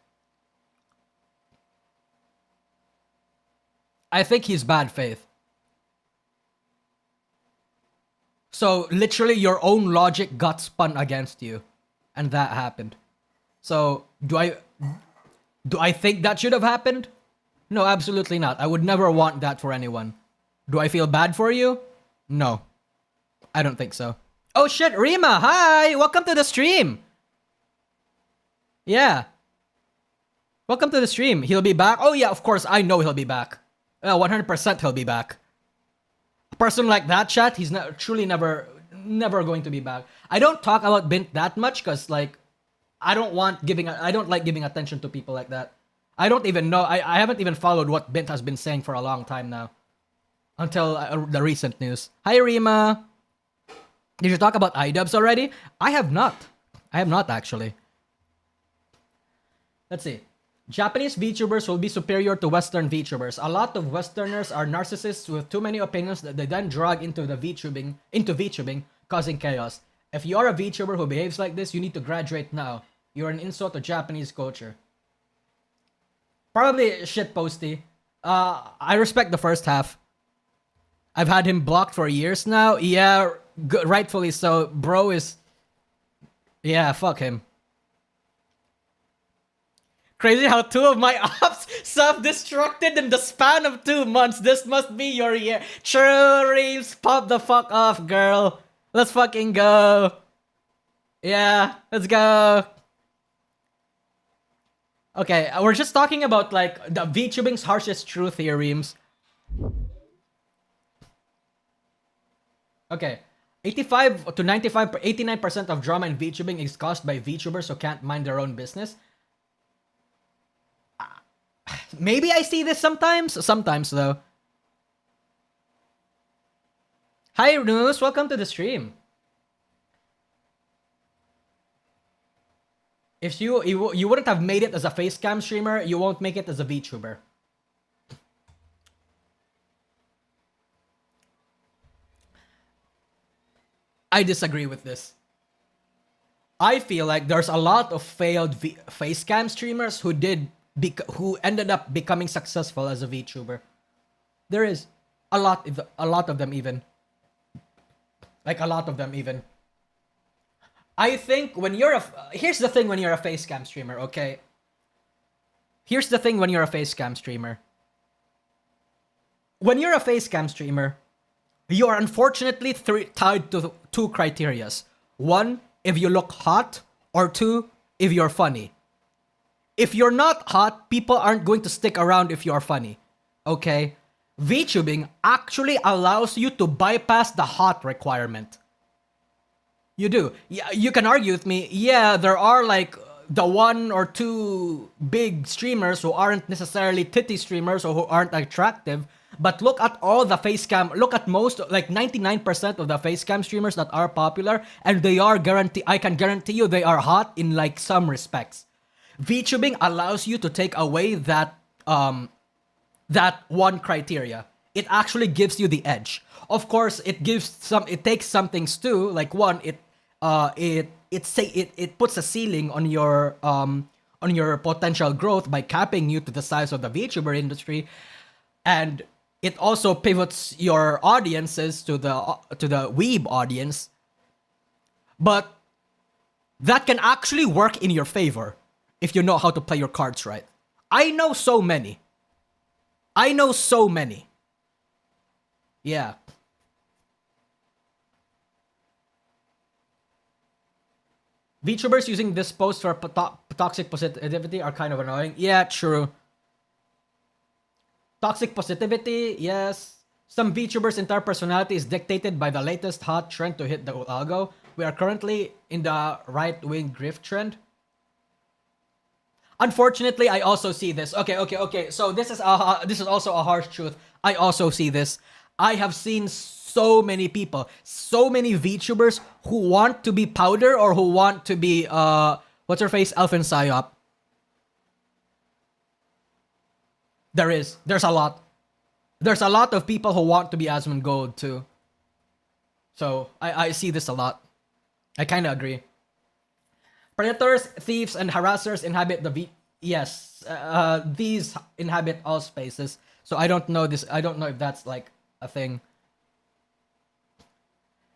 I think he's bad faith. So literally your own logic got spun against you, and that happened. So do I think that should have happened? No, absolutely not. I would never want that for anyone. Do I feel bad for you? No. I don't think so. Oh shit, Rima, hi! Welcome to the stream! Yeah. Welcome to the stream. He'll be back? Oh yeah, of course, I know he'll be back. 100% he'll be back. A person like that, chat, he's truly never going to be back. I don't talk about Bint that much because, like, I don't like giving attention to people like that. I don't even know. I haven't even followed what Bint has been saying for a long time now. Until the recent news. Hi, Rima. Did you talk about iDubbbz already? I have not. Actually. Let's see. Japanese VTubers will be superior to Western VTubers. A lot of Westerners are narcissists with too many opinions that they then drag into VTubing, causing chaos. If you are a VTuber who behaves like this, you need to graduate now. You're an insult to Japanese culture. Probably shitposty. I respect the first half. I've had him blocked for years now. Yeah, rightfully so. Bro is... Yeah, fuck him. Crazy how 2 of my ops self-destructed in the span of 2 months. This must be your year. True, Reeves. Pop the fuck off, girl. Let's fucking go. Yeah, let's go. Okay, we're just talking about, like, the VTubing's harshest truth here, Reems. Okay. 85 to 89% of drama in VTubing is caused by VTubers who can't mind their own business. Maybe I see this sometimes. Sometimes, though. Hi, News. Welcome to the stream. If you wouldn't have made it as a facecam streamer, you won't make it as a VTuber. I disagree with this. I feel like there's a lot of failed facecam streamers who ended up becoming successful as a VTuber. There is a lot of them even. Like a lot of them even. I think when you're here's the thing when you're a facecam streamer, okay? Here's the thing when you're a facecam streamer. When you're a facecam streamer, you are unfortunately tied to 2 criterias. 1, if you look hot, or 2, if you're funny. If you're not hot, people aren't going to stick around if you're funny. Okay? VTubing actually allows you to bypass the hot requirement. You do. Yeah, you can argue with me. Yeah, there are like the one or two big streamers who aren't necessarily titty streamers or who aren't attractive. But look at all the face cam. Look at most, like 99% of the face cam streamers that are popular, and they are I can guarantee you they are hot in like some respects. VTubing allows you to take away that that one criteria. It actually gives you the edge. Of course, it takes some things too. Like one, it puts a ceiling on your potential growth by capping you to the size of the VTuber industry, and it also pivots your audiences to the weeb audience. But that can actually work in your favor if you know how to play your cards right. I know so many. Yeah. VTubers using this post for toxic positivity are kind of annoying. Yeah, true. Toxic positivity, yes. Some VTubers' entire personality is dictated by the latest hot trend to hit the algo. We are currently in the right-wing grift trend. Unfortunately, I also see this. Okay. So this is also a harsh truth. I also see this. I have seen so many people, so many VTubers who want to be Powder or who want to be what's her face, Elfin Psyop. There's a lot. There's a lot of people who want to be Asmongold too. So I see this a lot. I kind of agree. Predators, thieves, and harassers inhabit yes, these inhabit all spaces. So I don't know this. I don't know if that's like a thing.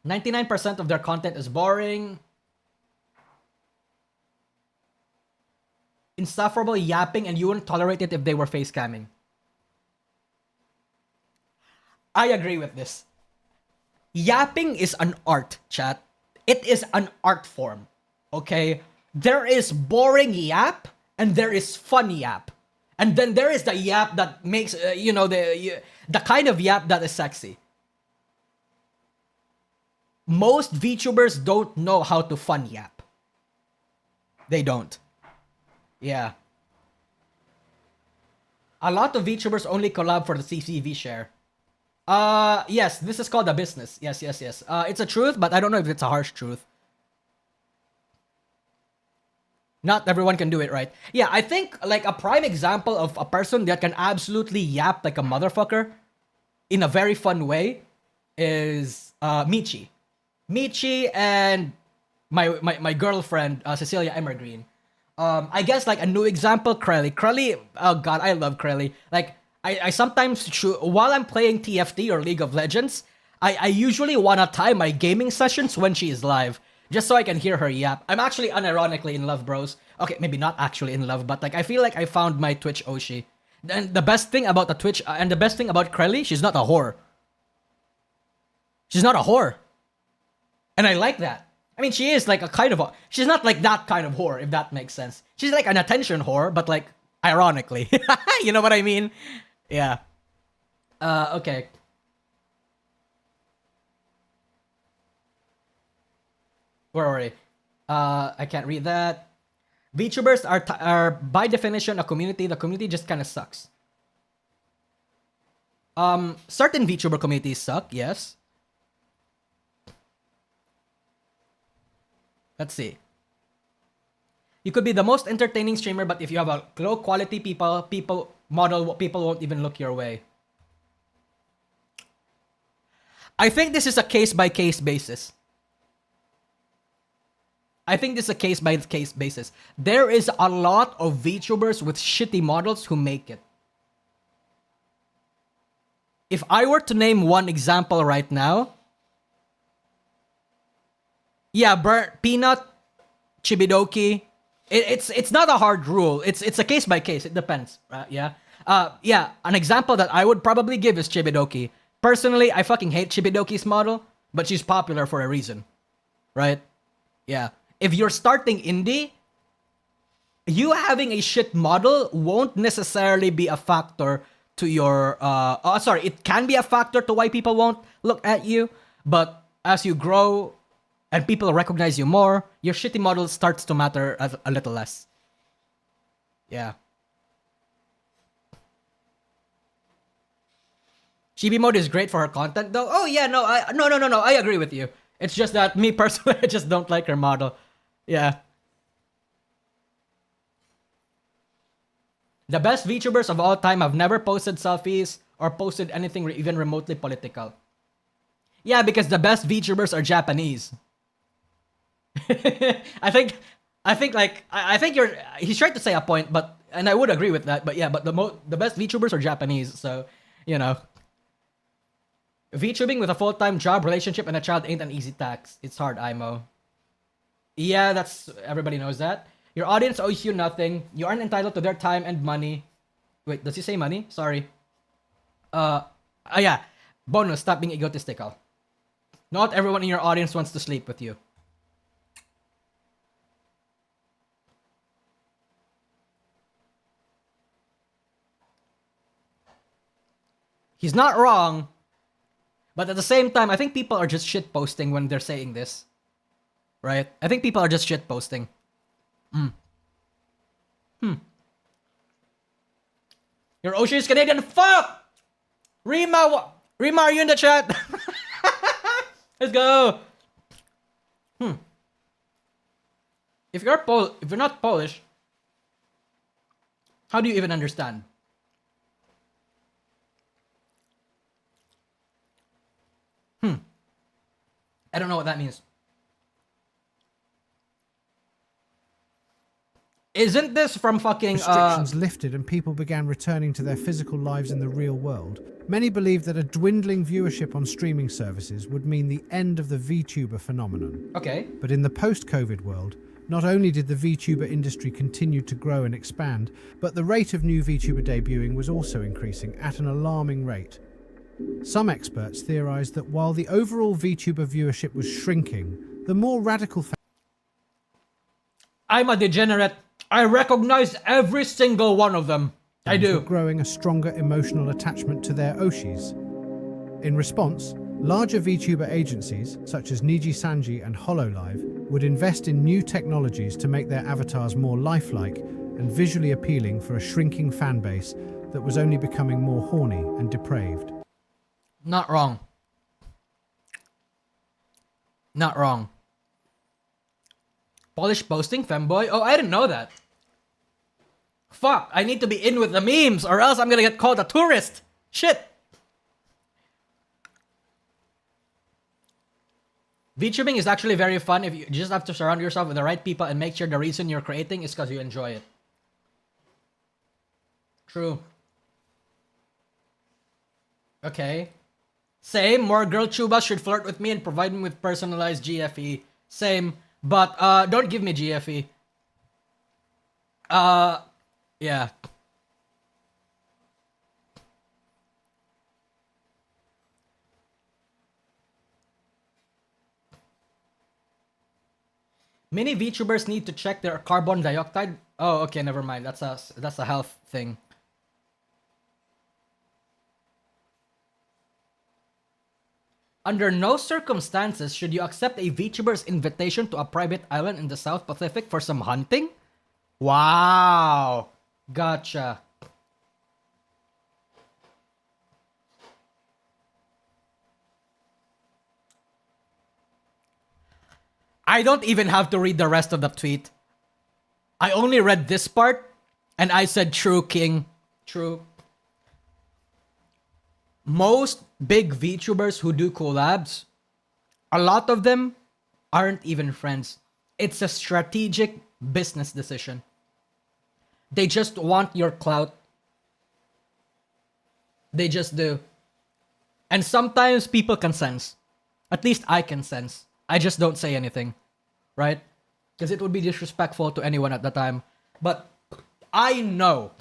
99% of their content is boring. Insufferable yapping, and you wouldn't tolerate it if they were face camming. I agree with this. Yapping is an art, chat. It is an art form. Okay? There is boring yap, and there is fun yap. And then there is the yap that makes, the kind of yap that is sexy. Most VTubers don't know how to fun yap. They don't. Yeah. A lot of VTubers only collab for the CCV share. Yes, this is called a business. Yes. It's a truth, but I don't know if it's a harsh truth. Not everyone can do it right. Yeah, I think like a prime example of a person that can absolutely yap like a motherfucker in a very fun way is Michi. Michi and my girlfriend, Cecilia Emergreen. I guess like a new example, Krelly. Krelly, oh god, I love Krelly. Like, I sometimes, while I'm playing TFT or League of Legends, I usually want to time my gaming sessions when she is live, just so I can hear her yap. I'm actually unironically in love, bros. Okay, maybe not actually in love, but like I feel like I found my Twitch Oshi. And the best thing about the Twitch, and the best thing about Krelly, she's not a whore. She's not a whore. And I like that. I mean, she is like a kind of a... She's not like that kind of whore, if that makes sense. She's like an attention whore, but like, ironically. You know what I mean? Yeah. Okay. Where are we? I can't read that. VTubers are by definition a community. The community just kind of sucks. Certain VTuber communities suck, yes. Let's see. You could be the most entertaining streamer, but if you have a low quality people won't even look your way. I think this is a case-by-case basis. There is a lot of VTubers with shitty models who make it. If I were to name one example right now, yeah, Peanut, Chibidoki. It's not a hard rule. It's a case by case. It depends. Yeah. An example that I would probably give is Chibidoki. Personally, I fucking hate Chibidoki's model, but she's popular for a reason, right? Yeah. If you're starting indie, you having a shit model won't necessarily be a factor to your it can be a factor to why people won't look at you, but as you grow and people recognize you more, your shitty model starts to matter a little less. Yeah. Chibi mode is great for her content though. Oh yeah, no, I agree with you. It's just that me personally, I just don't like her model. Yeah. The best VTubers of all time have never posted selfies or posted anything even remotely political. Yeah, because the best VTubers are Japanese. I think he's trying to say a point, but and I would agree with that. But yeah, but the best VTubers are Japanese, so you know. VTubing with a full-time job, relationship, and a child ain't an easy task. It's hard, IMO. Yeah, that's everybody knows that. Your audience owes you nothing. You aren't entitled to their time and money. Wait, does he say money? Sorry. Yeah. Bonus, stop being egotistical. Not everyone in your audience wants to sleep with you. He's not wrong. But at the same time, I think people are just shitposting when they're saying this. Right? I think people are just shitposting. Your Oshi is Canadian. Fuck! Rima, are you in the chat? Let's go. If you're not Polish, how do you even understand? I don't know what that means. Isn't this from fucking restrictions lifted and people began returning to their physical lives in the real world? Many believe that a dwindling viewership on streaming services would mean the end of the VTuber phenomenon. Okay. But in the post-COVID world, not only did the VTuber industry continue to grow and expand, but the rate of new VTuber debuting was also increasing at an alarming rate. Some experts theorized that while the overall VTuber viewership was shrinking, the more radical I'm a degenerate. I recognize every single one of them. I do. were growing a stronger emotional attachment to their Oshis. In response, larger VTuber agencies, such as Niji Sanji and HoloLive, would invest in new technologies to make their avatars more lifelike and visually appealing for a shrinking fan base that was only becoming more horny and depraved. Not wrong. Not wrong. Polish posting, femboy? Oh, I didn't know that. Fuck, I need to be in with the memes or else I'm gonna get called a tourist. Shit. VTubing is actually very fun if you just have to surround yourself with the right people and make sure the reason you're creating is because you enjoy it. True. Okay. Same, more girl tubas should flirt with me and provide me with personalized GFE. Same, but don't give me GFE. Yeah. Many VTubers need to check their carbon dioxide. Oh, okay, never mind. That's a health thing. Under no circumstances should you accept a VTuber's invitation to a private island in the South Pacific for some hunting? Wow. Gotcha. I don't even have to read the rest of the tweet. I only read this part, and I said true, King. True. Most big VTubers who do collabs, a lot of them aren't even friends. It's a strategic business decision. They just want your clout. They just do. And sometimes people can sense. At least I can sense. I just don't say anything. Right? Because it would be disrespectful to anyone at the time. But I know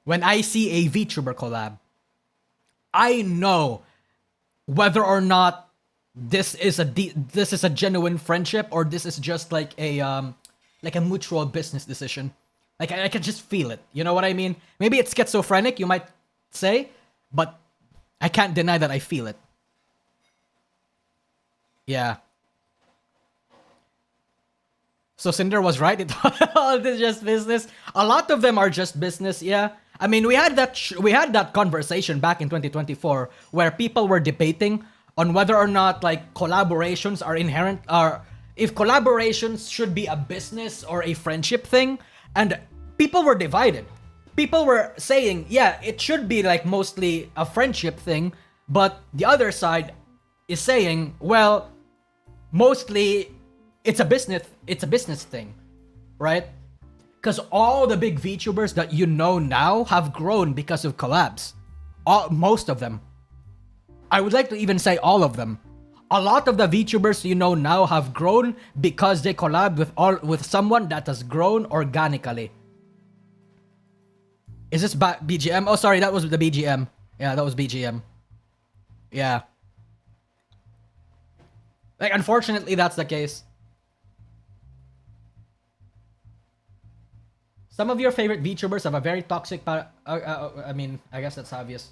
when I see a VTuber collab, I know whether or not this is a genuine friendship or this is just like a mutual business decision. Like I can just feel it. You know what I mean? Maybe it's schizophrenic, you might say, but I can't deny that I feel it. Yeah. So Cinder was right. It's just business. A lot of them are just business. Yeah. I mean, we had that conversation back in 2024 where people were debating on whether or not like collaborations are inherent, or if collaborations should be a business or a friendship thing, and people were divided. People were saying, yeah, it should be like mostly a friendship thing, but the other side is saying, well, mostly it's a business thing, right? Because all the big VTubers that you know now have grown because of collabs. Most of them. I would like to even say all of them. A lot of the VTubers you know now have grown because they collabed with someone that has grown organically. Is this BGM? Oh, sorry, that was the BGM. Yeah, that was BGM. Yeah. Like, unfortunately, that's the case. Some of your favorite VTubers have a very toxic I mean, I guess that's obvious.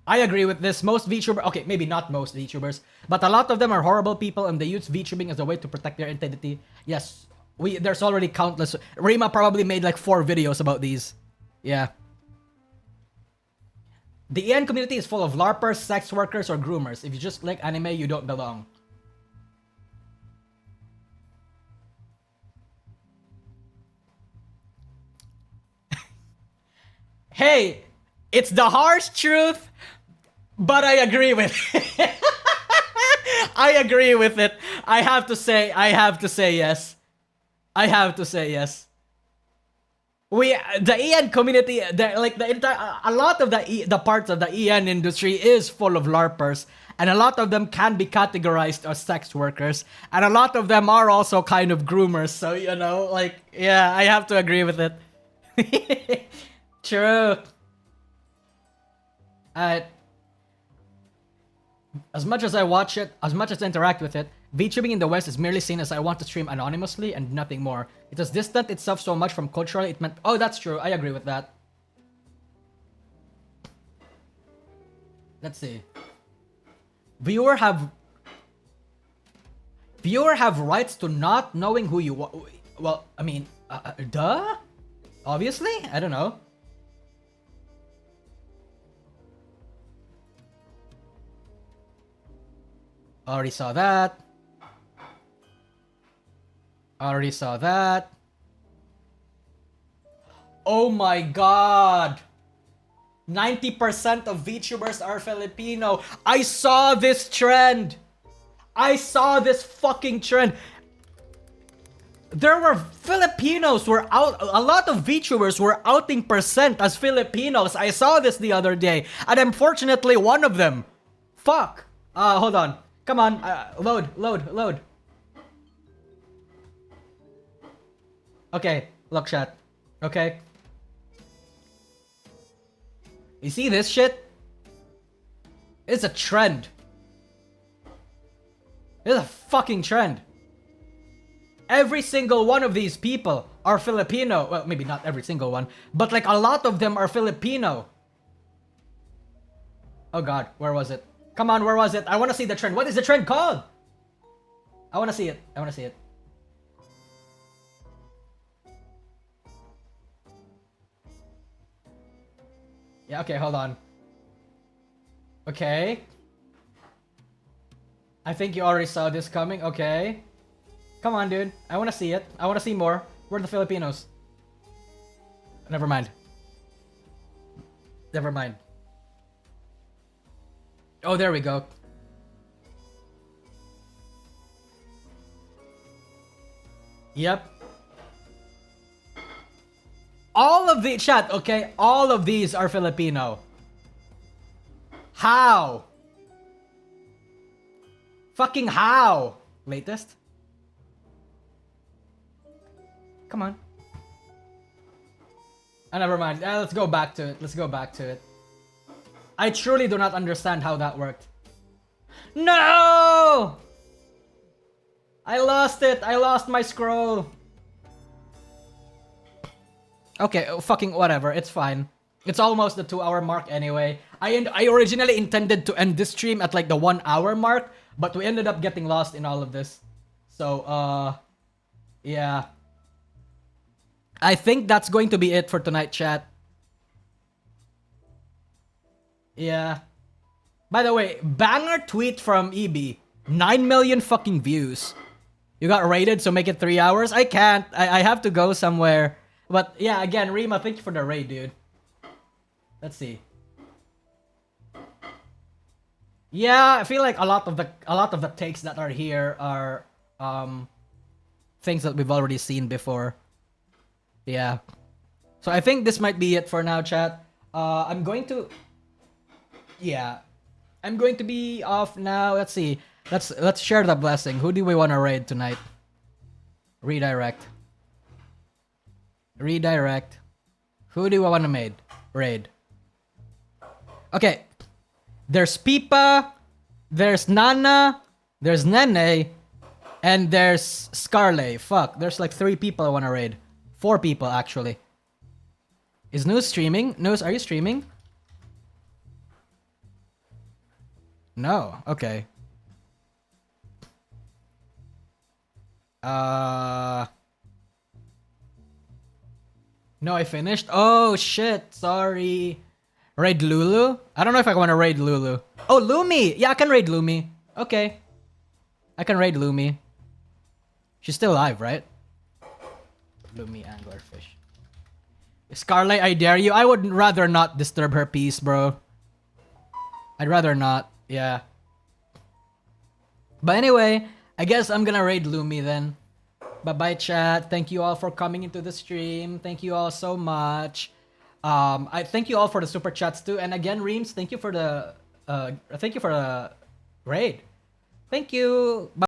I agree with this. Most VTubers, okay, maybe not most VTubers, but a lot of them are horrible people and they use VTubing as a way to protect their identity. Yes, there's already countless. Rima probably made like 4 videos about these. Yeah. The EN community is full of LARPers, sex workers, or groomers. If you just like anime, you don't belong. Hey, it's the harsh truth, but I agree with it. I agree with it. I have to say yes. I have to say yes. The EN community, a lot of the parts of the EN industry is full of LARPers, and a lot of them can be categorized as sex workers, and a lot of them are also kind of groomers. So, you know, like, yeah, I have to agree with it. True. As much as I watch it, as much as I interact with it, VTubing in the West is merely seen as I want to stream anonymously and nothing more. It has distanced itself so much from culturally it meant... Oh, that's true. I agree with that. Let's see. Viewer have rights to not knowing who you are. Well, I mean, duh? Obviously? I don't know. Already saw that. Already saw that. Oh my god. 90% of VTubers are Filipino. I saw this trend. I saw this fucking trend. There were Filipinos were out. A lot of VTubers were outing percent as Filipinos. I saw this the other day. And unfortunately, one of them. Fuck. Hold on. Come on. Load. Okay. Look, chat. Okay. You see this shit? It's a trend. It's a fucking trend. Every single one of these people are Filipino. Well, maybe not every single one, but like a lot of them are Filipino. Oh god, where was it? Come on, where was it? I want to see the trend. What is the trend called? I want to see it. I want to see it. Yeah, okay, hold on. Okay. I think you already saw this coming. Okay. Come on, dude. I want to see it. I want to see more. Where are the Filipinos? Never mind. Never mind. Oh, there we go. Yep. All of the chat, okay? All of these are Filipino. How? Fucking how? Latest? Come on. Never mind. Let's go back to it. Let's go back to it. I truly do not understand how that worked. No! I lost it. I lost my scroll. Okay, fucking whatever. It's fine. It's almost the 2-hour mark anyway. I originally intended to end this stream at like the 1-hour mark, but we ended up getting lost in all of this. So, yeah. I think that's going to be it for tonight, chat. Yeah. By the way, banger tweet from EB. 9 million fucking views. You got raided, so make it 3 hours? I can't. I have to go somewhere. But yeah, again, Rima, thank you for the raid, dude. Let's see. Yeah, I feel like a lot of the takes that are here are things that we've already seen before. Yeah. So I think this might be it for now, chat. I'm going to be off now. Let's see. Let's share the blessing. Who do we want to raid tonight? Redirect. Who do I want to raid? Okay. There's Pipa, there's Nana, there's Nene, and there's Scarlet. Fuck, there's like 3 people I want to raid. 4 people, actually. Is News streaming? News, are you streaming? No, okay. No, I finished? Oh, shit, sorry. Raid Lulu? I don't know if I want to raid Lulu. Oh, Lumi! Yeah, I can raid Lumi. Okay. I can raid Lumi. She's still alive, right? Lumi Anglerfish. Scarlet, I dare you. I would rather not disturb her peace, bro. I'd rather not. Yeah. But anyway, I guess I'm gonna raid Lumi then. Bye-bye, chat. Thank you all for coming into the stream. Thank you all so much. I thank you all for the super chats too. And again, Reams, thank you for the raid. Thank you. Bye.